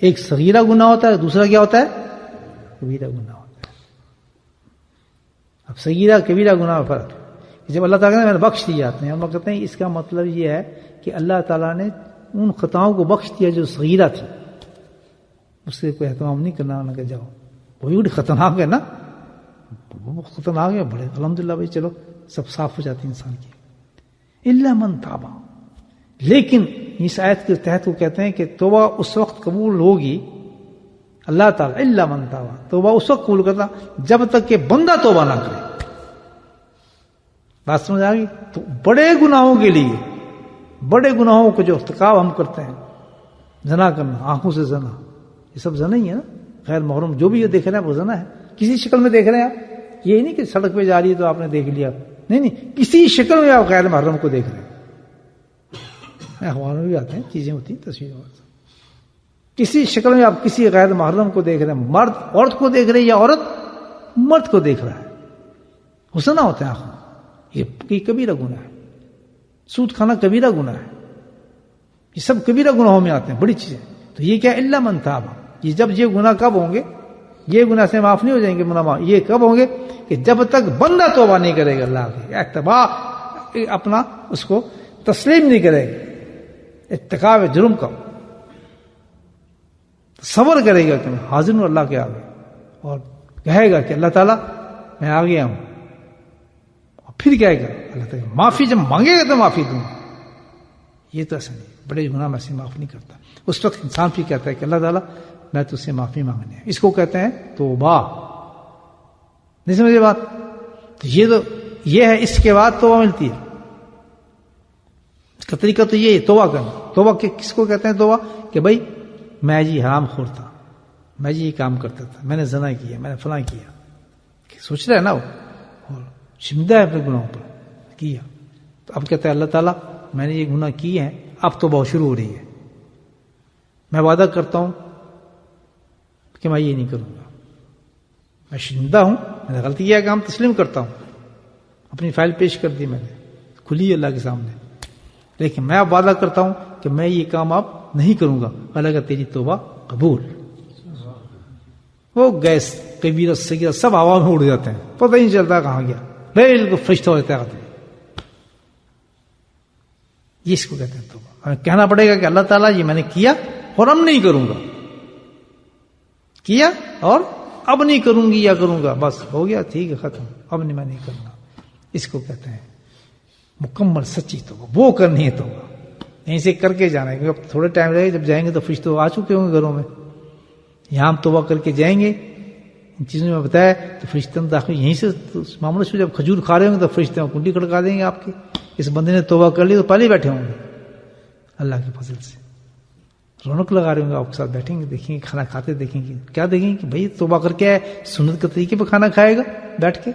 ایک صغیرہ گناہ ہوتا ہے، دوسرا کیا ہوتا ہے؟ کبیرہ گناہ ہوتا ہے. اب صغیرہ کبیرہ گناہ میں فرق ہے. جب اللہ تعالیٰ نے میں نے بخش دی جاتے ہیں، ہم لوگ کہتے ہیں اس کا مطلب یہ ہے کہ اللہ تعالیٰ نے ان خطاؤں کو بخش دیا جو صغیرہ تھی، اس سے کوئی اہتمام نہیں کرنا نہ کہ جاؤ وہی بڑی خطرناک ہے نا، وہ خطرناک ہے بڑے. الحمدللہ بھائی چلو سب صاف ہو جاتی انسان کی. الا من تاب، لیکن اس آیت کے تحت وہ کہتے ہیں کہ توبہ اس وقت قبول ہوگی اللہ تعالیٰ، الا من تاب، توبہ اس وقت قبول کرتا جب تک کہ بندہ توبہ نہ کرے. بات سمجھ آ گئی؟ تو بڑے گناہوں کے لیے، بڑے گناہوں کو جو ارتکاب ہم کرتے ہیں، زنا کرنا، آنکھوں سے زنا، یہ سب زنا ہی ہے نا. غیر محرم جو بھی یہ دیکھ رہے ہیں وہ زنا ہے. کسی شکل میں دیکھ رہے ہیں آپ، یہ نہیں کہ سڑک پہ جا رہی ہے تو آپ نے دیکھ لیا، نہیں، کسی شکل میں آپ غیر محرم کو دیکھ رہے ہیں. اخبار میں بھی آتے ہیں، چیزیں ہوتی ہیں، تصویریں، کسی شکل میں آپ کسی غیر محرم کو دیکھ رہے ہیں. مرد عورت کو دیکھ رہے ہیں یا عورت مرد کو دیکھ رہا ہے، غصہ نہ ہوتا ہے آنکھوں. یہ کبیرہ گناہ ہے. سود کھانا کبیرہ گناہ ہے. یہ سب کبیرہ گناہوں میں آتے ہیں، بڑی چیزیں. تو یہ کیا الا من تاب، یہ جب یہ گناہ کب ہوں گے؟ یہ گناہ سے معاف نہیں ہو جائیں گے گناہ. یہ کب ہوں گے؟ کہ جب تک بندہ توبہ نہیں کرے گا، اللہ کے اتباع اپنا اس کو تسلیم نہیں کرے گا، ارتکاب جرم کا صبر کرے گا کہ میں حاضر ہوں اللہ کے آگے، اور کہے گا کہ اللہ تعالیٰ میں آ گیا ہوں. اور پھر کہے گا اللہ تعالیٰ معافی جب مانگے گا تو معافی دوں. یہ تو ایسا نہیں، بڑے گناہ میں سے معاف نہیں کرتا. اس وقت انسان بھی کہتا ہے کہ اللہ تعالیٰ میں تجھ سے معافی مانگنے ہے. اس کو کہتے ہیں توبہ. نہیں سمجھے بات؟ تو یہ ہے، اس کے بعد توبہ ملتی ہے. اس کا طریقہ تو یہ ہے توبہ کرنا. توبہ کس کو کہتے ہیں توبہ؟ کہ بھائی میں جی حرام خور تھا، میں جی یہ کام کرتا تھا، میں نے زنا کیا، میں نے فلاں کیا. سوچ رہا ہے نا وہ، اور شرمندہ ہے اپنے گناہوں پر کیا. تو اب کہتا ہے اللہ تعالیٰ میں نے یہ گناہ کیے ہیں، اب توبہ شروع ہو رہی ہے. میں وعدہ کرتا ہوں کہ میں یہ نہیں کروں گا. میں شرمندہ ہوں، میں نے غلطی کیا، کام تسلیم کرتا ہوں، اپنی فائل پیش کر دی میں نے کھلی اللہ کے سامنے، لیکن میں اب وعدہ کرتا ہوں کہ میں یہ کام اب نہیں کروں گا. اللہ کا تیری توبہ قبول. وہ گیس کبیرہ صغیرہ سب ہوا میں اڑ جاتے ہیں، پتہ ہی نہیں چلتا کہاں گیا، بالکل فرشتہ ہو جاتا ہے. یہ اس کو کہتے ہیں توبہ. ہمیں کہنا پڑے گا کہ اللہ تعالیٰ یہ میں نے کیا اور اب نہیں کروں گا، کیا اور اب نہیں کروں گی یا کروں گا، بس ہو گیا، ٹھیک ہے، ختم، اب نہیں، میں نہیں کرنا. اس کو کہتے ہیں مکمل سچی توبہ. وہ کرنی ہے توبہ، یہیں سے کر کے جانا ہے، کیونکہ اب تھوڑے ٹائم لگے، جب جائیں گے تو فرشتے آ چکے ہوں گے گھروں میں. یہاں ہم توبہ کر کے جائیں گے، ان چیزوں میں بتایا تو فرشتے داخل یہیں سے معاملہ سے. جب کھجور کھا رہے ہوں گے تو فرشتے کنڈی کھڑکا دیں گے آپ کی. اس بندے نے توبہ کر لی تو پہلے ہی بیٹھے ہوں گے اللہ کے فضل سے. رونق لگا رہے ہوں گے آپ کے ساتھ، بیٹھیں گے، دیکھیں گے، کھانا کھاتے دیکھیں گے. کیا دیکھیں گے کہ بھائی توبہ کر کے آئے، سنت کے طریقے پہ کھانا کھائے گا بیٹھ کے.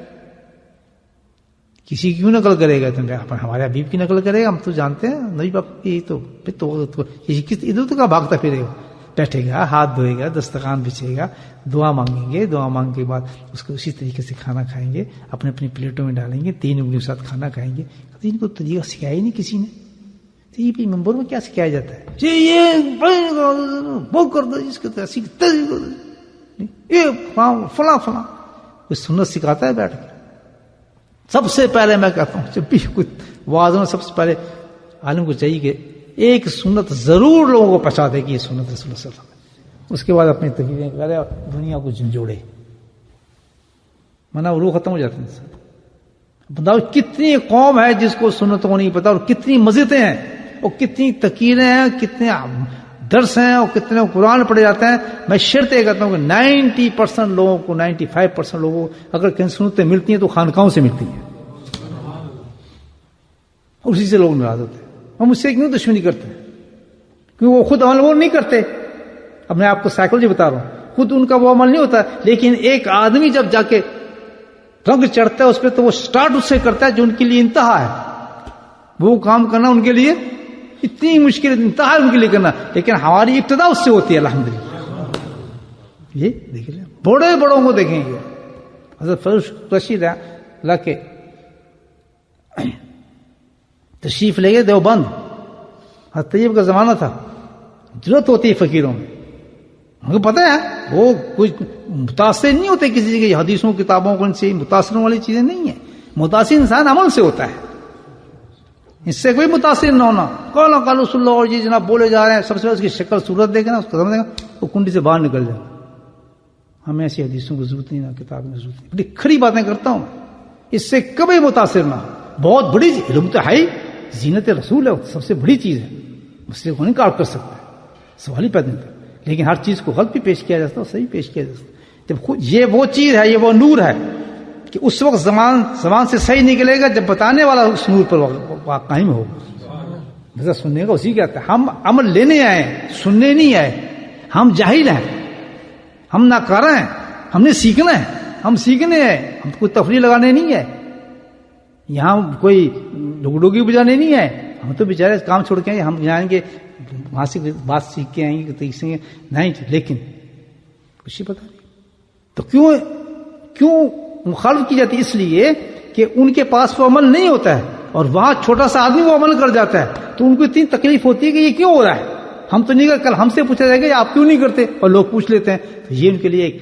کسی کی کیوں نقل کرے گا؟ ہمارے حبیب کی نقل کرے گا، ہم تو جانتے ہیں نبی باپ کی. تو ادھر تو کا بھاگتا پھرے گا، بیٹھے گا، ہاتھ دھوئے گا، دسترخوان بچھے گا، دعا مانگیں گے، دعا مانگنے کے بعد اس کو اسی طریقے سے کھانا کھائیں گے، اپنے اپنی پلیٹوں میں ڈالیں گے، 3 انگلیوں کے ساتھ کھانا کھائیں گے. ان کو طریقہ سکھایا ہی نہیں کسی نے. تو یہ بھی ممبر میں کیا سکھایا جاتا ہے؟ یہ وہ کر دو، اس کو یہ فلاں فلاں. کوئی سنت سکھاتا ہے بیٹھ کے؟ سب سے پہلے میں کہتا ہوں، جب بھی کچھ واضح میں سب سے پہلے عالم کو چاہیے کہ ایک سنت ضرور لوگوں کو پہنچا دے کہ یہ سنت رسول اللہ صلی اللہ علیہ وسلم. اس کے بعد اپنی تقریریں کرے اور دنیا کو جھنجھوڑے، ورنہ روح ختم ہو جاتی ہے. بتاؤ کتنی قوم ہے جس کو سنتوں کو نہیں پتا، اور کتنی مسجدیں ہیں، اور کتنی تقریریں ہیں، کتنے درس ہیں، اور کتنے قرآن پڑھے جاتے ہیں. میں شرط یہ کہتا ہوں کہ 90% لوگوں کو، 95% لوگوں کو اگر کہیں سنتیں ملتی ہیں تو خانقاہوں سے ملتی ہیں، اسی سے لوگ ناراض ہوتے ہیں. ہم اس سے کیوں دشمنی کرتے ہیں؟ کیونکہ وہ خود عمل وہ نہیں کرتے. اب میں آپ کو سائیکولوجی بتا رہا ہوں، خود ان کا وہ عمل نہیں ہوتا، لیکن ایک آدمی جب جا کے رنگ چڑھتا ہے اس پہ تو وہ سٹارٹ اس سے کرتا ہے جو ان کے لیے انتہا ہے. وہ کام کرنا ان کے لیے اتنی مشکل، انتہا ہے ان کے لیے کرنا، لیکن ہماری ابتدا اس سے ہوتی ہے الحمدللہ. یہ دیکھ لیں، بڑے بڑوں کو دیکھیں گے. حضرت فروخ رشید اللہ کے تشریف لے گئے دیوبند. حضرت طیب کا زمانہ تھا، ضرورت ہوتی ہے فقیروں میں. ان کو پتہ ہے وہ کچھ متاثر نہیں ہوتے کسی کی حدیثوں کتابوں کو، ان سے متاثر والی چیزیں نہیں ہیں. متاثر انسان عمل سے ہوتا ہے، اس سے کوئی متاثر نہ ہونا. کالو کالو رسول اللہ اور جی جناب بولے جا رہے ہیں، سب سے اس کی شکل صورت دیکھنا، اس قدم دیکھنا، وہ کنڈی سے باہر نکل جائے. ہمیں ایسی حدیثوں کی ضرورت نہیں، نہ کتاب کی ضرورت نہیں. بڑی کھڑی باتیں کرتا ہوں، اس سے کبھی متاثر نہ. بہت بڑی علم تو ہے، زینت رسول ہے، سب سے بڑی چیز ہے، اس سے کوئی نہیں کاٹ کر سکتا، سوال ہی پیدا نہیں ہوتا. لیکن ہر چیز کو غلط بھی پیش کیا جاتا ہے، صحیح پیش کیا جاتا ہے. جب خود یہ وہ چیز ہے، یہ وہ نور ہے کہ اس وقت زمان سے صحیح نکلے گا جب بتانے والا اس نور پر قائم ہوگا. جیسا سننے کا اسی کہتا ہے. ہم عمل لینے آئے، سننے نہیں آئے. ہم جاہل ہیں، ہم ناکارہ ہیں، ہم نے سیکھنا ہے، ہم سیکھنے آئے. ہم کوئی تفریح لگانے نہیں ہے، یہاں کوئی ڈگڈوگی بجانے نہیں آئے. ہم تو بیچارے کام چھوڑ کے آئے، ہم جائیں گے وہاں سے بات سیکھ کے آئیں گے نہیں، لیکن کچھ ہی پتا نہیں. تو کیوں مخالفت کی جاتی؟ اس لیے کہ ان کے پاس وہ عمل نہیں ہوتا ہے، اور وہاں چھوٹا سا آدمی وہ عمل کر جاتا ہے، تو ان کو اتنی تکلیف ہوتی ہے کہ یہ کیوں ہو رہا ہے. ہم تو نہیں کر، کل ہم سے پوچھا جائے گا آپ کیوں نہیں کرتے، اور لوگ پوچھ لیتے ہیں. تو یہ ان کے لیے ایک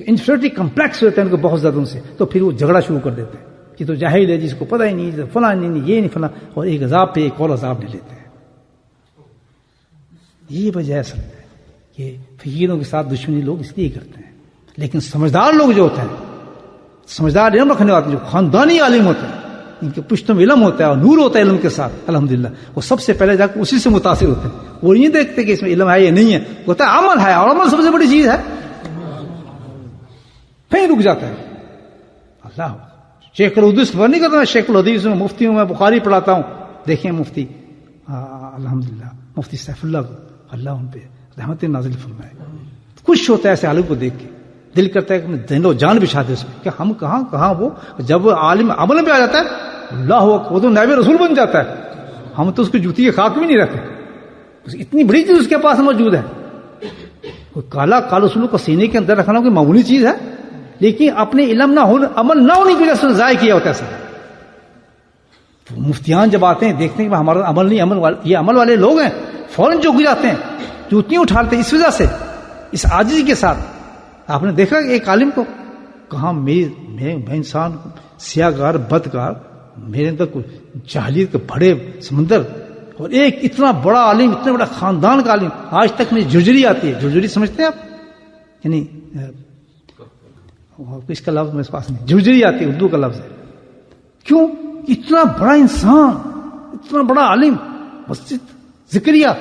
انفیریٹی کمپلیکس ہوتا ہے ان کو بہت زیادہ ان سے. تو پھر وہ جھگڑا شروع کر دیتے ہیں کہ تو جاہل ہے، جس کو پتہ ہی نہیں، فلاں نہیں، یہ نہیں فلاں، اور ایک عذاب پہ ایک اور عذاب لے لیتے ہیں. یہ وجہ اصل ہے کہ فقیروں کے ساتھ دشمنی لوگ اس لیے کرتے ہیں. لیکن سمجھدار لوگ جو ہوتے ہیں، سمجھدار علم رکھنے والے جو خاندانی عالم ہوتے ہیں، ان کے پشتوں میں علم ہوتا ہے اور نور ہوتا ہے علم کے ساتھ الحمدللہ، وہ سب سے پہلے جا کے اسی سے متاثر ہوتے ہیں. وہ نہیں دیکھتے کہ اس میں علم ہے یا نہیں ہے، وہ ہوتا ہے عمل ہے، اور عمل سب سے بڑی چیز ہے. پھر رک جاتا ہے. اللہ شیخ الحدیث پر نہیں کرتا، میں شیخ الحدیث میں مفتی ہوں، میں بخاری پڑھاتا ہوں. دیکھیں مفتی الحمدللہ مفتی سیف اللہ کو اللہ ان پہ رحمت نازل فرمائے. خوش ہوتا ہے ایسے عالم کو دیکھ کے، دل کرتا ہے کہ دل و جان بچھا دے اس میں. کہ ہم کہاں وہ جب وہ عالم عمل میں آ جاتا ہے اللہ وہ تو نائب رسول بن جاتا ہے. ہم تو اس کی جوتی کے خاک بھی نہیں رکھتے، اتنی بڑی چیز اس کے پاس موجود ہے. کوئی کالا رسول کو سینے کے اندر رکھنا کوئی معمولی چیز ہے، لیکن اپنے علم نہ ہو، عمل نہ ہونے کی وجہ سے ضائع کیا ہوتا ہے سر. تو مفتیان جب آتے ہیں دیکھتے ہیں کہ ہمارا عمل نہیں، یہ عمل والے لوگ ہیں، فوراً جو جاتے ہیں، جوتیاں اٹھاتے ہیں. اس وجہ سے اس عاجزی کے ساتھ آپ نے دیکھا کہ ایک عالم کو کہاں میں انسان سیاہ گار بدکار، میرے اندر کوئی جاہلیت کے بڑے سمندر، اور ایک اتنا بڑا عالم، اتنا بڑا خاندان کا عالم. آج تک مجھے جرجری آتی ہے. جرجری سمجھتے ہیں آپ؟ یعنی اس کا لفظ میرے پاس نہیں، جھجری آتی ہے، اردو کا لفظ ہے. کیوں؟ اتنا بڑا انسان، اتنا بڑا عالم، مسجد زکریا،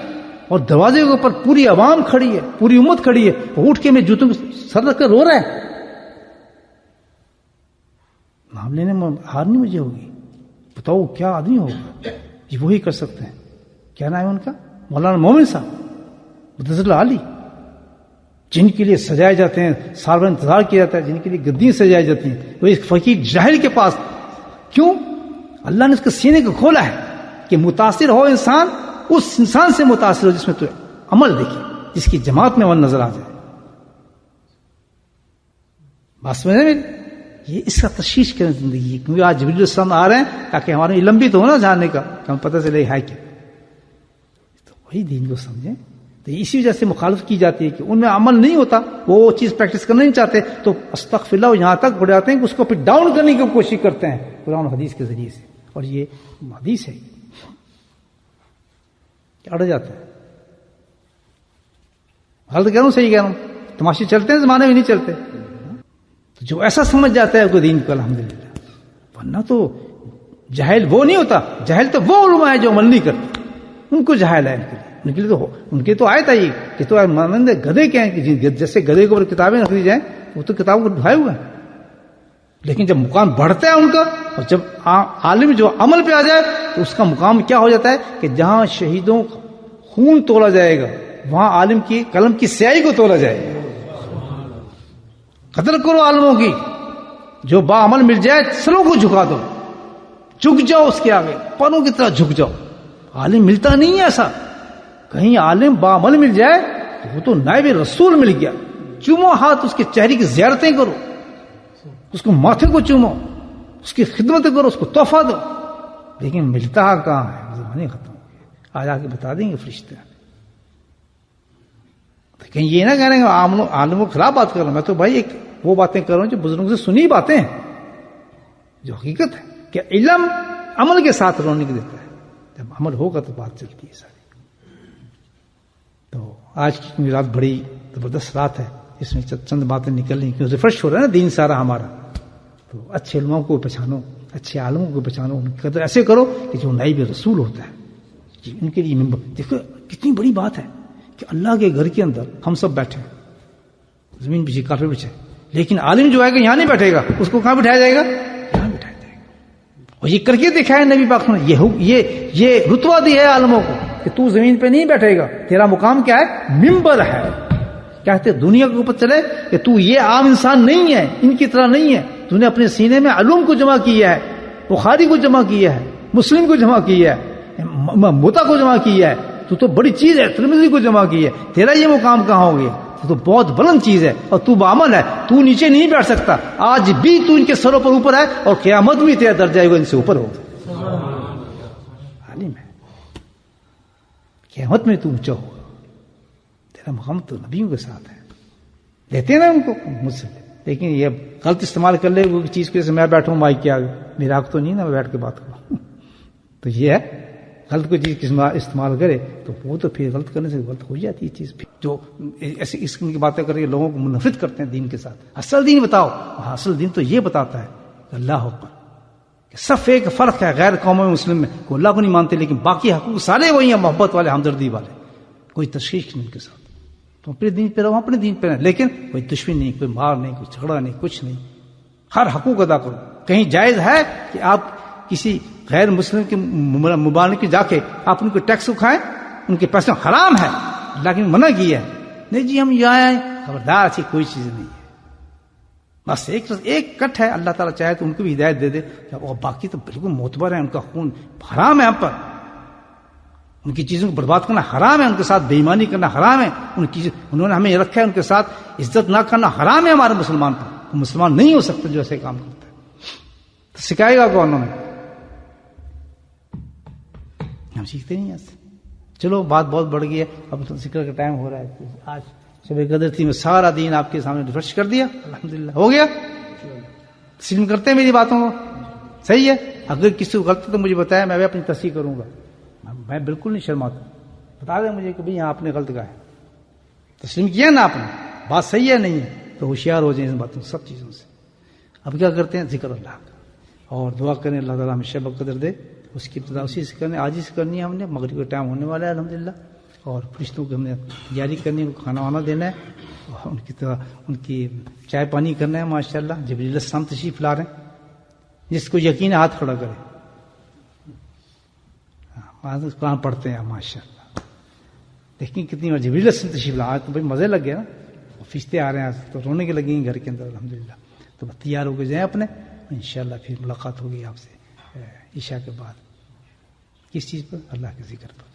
اور دروازے کے اوپر پوری عوام کھڑی ہے، پوری امت کھڑی ہے، اٹھ کے میں جوتوں کو سر رکھ کر رو رہا ہے. نام لینے میں ہار نہیں مجھے ہوگی. بتاؤ کیا آدمی ہوگا یہ وہی کر سکتے ہیں. کیا نام ہے ان کا؟ مولانا مومن صاحب مدثر علی، جن کے لیے سجائے جاتے ہیں، سال بھر انتظار کیا جاتا ہے، جن کے لیے گدیاں سجائی جاتی ہیں، وہ ایک فقیر جاہل کے پاس. کیوں؟ اللہ نے اس کے سینے کو کھولا ہے کہ متاثر ہو انسان، اس انسان سے متاثر ہو جس میں تو عمل دیکھے، جس کی جماعت میں عمل نظر آ جائے. بات سمجھ رہے ہیں؟ یہ اس کا تشخیص کریں زندگی، کیونکہ آج جبریل السلام آ رہے ہیں تاکہ ہمارے علم بھی تو ہونا جاننے کا، کہ ہم پتہ چلے ہے کیا. تو وہی دین کو سمجھیں. تو اسی وجہ سے مخالفت کی جاتی ہے کہ ان میں عمل نہیں ہوتا، وہ چیز پریکٹس کرنا نہیں چاہتے، تو استغفر اللہ یہاں تک بڑھ جاتے ہیں کہ اس کو پھر ڈاؤن کرنے کی کوشش کرتے ہیں قرآن و حدیث کے ذریعے سے. اور یہ حدیث ہے کہ اڑ جاتا ہے. غلط کہہ رہا ہوں صحیح کہہ رہا ہوں؟ تماشے چلتے ہیں زمانے میں نہیں چلتے. تو جو ایسا سمجھ جاتا ہے وہ دین کو الحمدللہ. ورنہ تو جاہل وہ نہیں ہوتا، جاہل تو وہ علماء ہے جو عمل نہیں کرتے، ان کو جاہل ہے. ان کے لیے ان کے تو آیت آئی کہ تو مانند گدھے کیا ہیں کہ جیسے گدھے کے اوپر کتابیں رکھ دی جائیں، وہ تو کتابوں کو ڈھائے ہوئے ہیں. لیکن جب مقام بڑھتا ہے ان کا، اور جب عالم جو عمل پہ آ جائے تو اس کا مقام کیا ہو جاتا ہے کہ جہاں شہیدوں کا خون تولا جائے گا وہاں عالم کی قلم کی سیاہی کو تولا جائے گا. قدر کرو عالموں کی، جو با عمل مل جائے سروں کو جھکا دو، جھک جاؤ اس کے آگے، پروں کی طرح جھک جاؤ. عالم ملتا نہیں ہے ایسا. کہیں عالم با عمل مل جائے تو وہ تو نائب رسول مل گیا. چومو ہاتھ اس کے چہرے کی زیارتیں کرو، اس کو ماتھے کو چومو، اس کی خدمت کرو، اس کو تحفہ دو. لیکن ملتا کہاں ہے؟ زمانے ختم ہو گئے. آج آ کے بتا دیں گے فرشتے. کہیں یہ نہ کہہ رہے ہیں عالموں خلاف بات کر رہا ہوں. میں تو بھائی ایک وہ باتیں کر رہا ہوں جو بزرگوں سے سنی باتیں ہیں، جو حقیقت ہے کہ علم عمل کے ساتھ رونق دیتا ہے. جب عمل ہوگا تو بات چلتی ہے ساری. تو آج کی رات بڑی زبردست رات ہے، اس میں چند باتیں نکل رہی ہیں، ریفریش ہو رہا ہے نا دین سارا ہمارا. تو اچھے علماء کو پہچانو، اچھے عالموں کو پہچانو، ان کی قدر ایسے کرو کہ جو نائب رسول ہوتا ہے جی ان کے لیے ممبر. دیکھو کتنی بڑی بات ہے کہ اللہ کے گھر کے اندر ہم سب بیٹھے ہیں، زمین بچھی کافی بچھے، لیکن عالم جو آئے گا یہاں نہیں بیٹھے گا، اس کو کہاں بٹھایا جائے گا؟ یہاں بٹھایا جائے گا. اور یہ کر کے دکھایا نبی پاک نے، یہ رتبہ دی ہے عالموں کو کہ تو زمین پہ نہیں بیٹھے گا، تیرا مقام کیا ہے؟ ممبر ہے. کہتے دنیا کو پتہ چلے کہ تو یہ عام انسان نہیں ہے، ان کی طرح نہیں ہے. تو نے اپنے سینے میں علوم کو جمع کیا ہے، بخاری کو جمع کیا ہے، مسلم کو جمع کیا ہے، موطا کو جمع کیا ہے. تو بڑی چیز ہے، ترمذی کو جمع کی ہے. تیرا یہ مقام کہاں ہو گیا؟ تو بہت بلند چیز ہے، اور تو بعمل ہے، تو نیچے نہیں بیٹھ سکتا. آج بھی تو ان کے سروں پر اوپر ہے، اور قیامت میں تیرا درجہ ان سے اوپر ہوگا. عالم ہے، قیامت میں تو اونچا ہوگا. تیرا مقام تو نبیوں کے ساتھ ہے. دیتے ہیں نا ان کو مجھ سے، لیکن یہ غلط استعمال کر لے وہ چیز کو، جیسے میں بیٹھوں مائک کے آگے، میرا حق تو نہیں نا میں بیٹھ کے بات کروں. تو یہ ہے غلط کوئی چیز استعمال کرے تو وہ تو پھر غلط کرنے سے غلط ہو جاتی ہے چیز. جو ایسی اس کی باتیں کر کے لوگوں کو منفرد کرتے ہیں دین کے ساتھ. اصل دین بتاؤ. اصل دین تو یہ بتاتا ہے کہ اللہ اکبر، کہ صرف ایک فرق ہے غیر قوم مسلم میں، کو اللہ کو نہیں مانتے لیکن باقی حقوق سارے وہی ہیں، محبت والے، ہمدردی والے، کوئی تشخیص نہیں ان کے ساتھ. تو اپنے دین پہ رہو، اپنے دین پہ رہو، لیکن کوئی دشمنی نہیں، کوئی مار نہیں، کوئی جھگڑا نہیں، کچھ نہیں. ہر حقوق ادا کرو. کہیں جائز ہے کہ آپ کسی غیر مسلم کے ممالک کے جا کے آپ ان کو ٹیکس اٹھائیں، ان کے پیسے حرام ہے، لیکن منع کیا ہے. نہیں جی ہم یہاں آئے، خبردار ایسی کوئی چیز نہیں ہے. بس ایک کٹ ہے، اللہ تعالیٰ چاہے تو ان کو بھی ہدایت دے دے، اور باقی تو بالکل معتبر ہے. ان کا خون حرام ہے ہم پر، ان کی چیزوں کو برباد کرنا حرام ہے، ان کے ساتھ بے ایمانی کرنا حرام ہے. انہوں نے ہمیں یہ رکھا ہے، ان کے ساتھ عزت نہ کرنا حرام ہے ہمارے مسلمان پر. وہ مسلمان نہیں ہو سکتے جو ایسے کام کرتا ہے. تو سکھائے گا کون ہمیں؟ ہم سیکھتے نہیں ایسے. چلو بات بہت بڑھ گئی ہے، اب تو ذکر کا ٹائم ہو رہا ہے. آج شب قدر تھی، میں سارا دین آپ کے سامنے ریفریش کر دیا، الحمدللہ ہو گیا. تسلیم کرتے ہیں میری باتوں کو؟ صحیح ہے. اگر کسی کو غلط تو مجھے بتایا، میں بھی اپنی تصحیح کروں گا. میں بالکل نہیں شرماتا. بتا دیں مجھے کہ بھئی یہاں آپ نے غلط کہا ہے. تسلیم کیا نا آپ نے؟ بات صحیح ہے نہیں ہے تو ہوشیار ہو جائیں ان باتوں سب چیزوں سے. اب کیا کرتے ہیں؟ ذکر اللہ کا اور دعا کریں اللہ تعالیٰ ہمیں شب قدر دے. اس کی ابتدا اسی سے کرنے، آج ہی سے کرنی ہے ہم نے. مغرب کا ٹائم ہونے والا ہے الحمدللہ، اور فرشتوں کو ہم نے تیاری کرنی ہے، کھانا وانا دینا ہے، اور ان کی چائے پانی کرنا ہے. ماشاءاللہ جبریل السلام تشریف لا رہے ہیں، جس کو یقین ہے ہاتھ کھڑا کرے. قرآن پڑھتے ہیں ماشاءاللہ، دیکھیں کتنی بار جبریل السلام تشریف لا. آج تو بھائی مزے لگ گئے نا، فرشتے آ رہے ہیں آج تو رونے کے لگے ہیں گھر کے اندر الحمدللہ. تو تیار ہو کے جائیں اپنے، انشاءاللہ پھر ملاقات ہوگی آپ سے عشاء کے بعد. کس چیز پر؟ اللہ کے ذکر پر.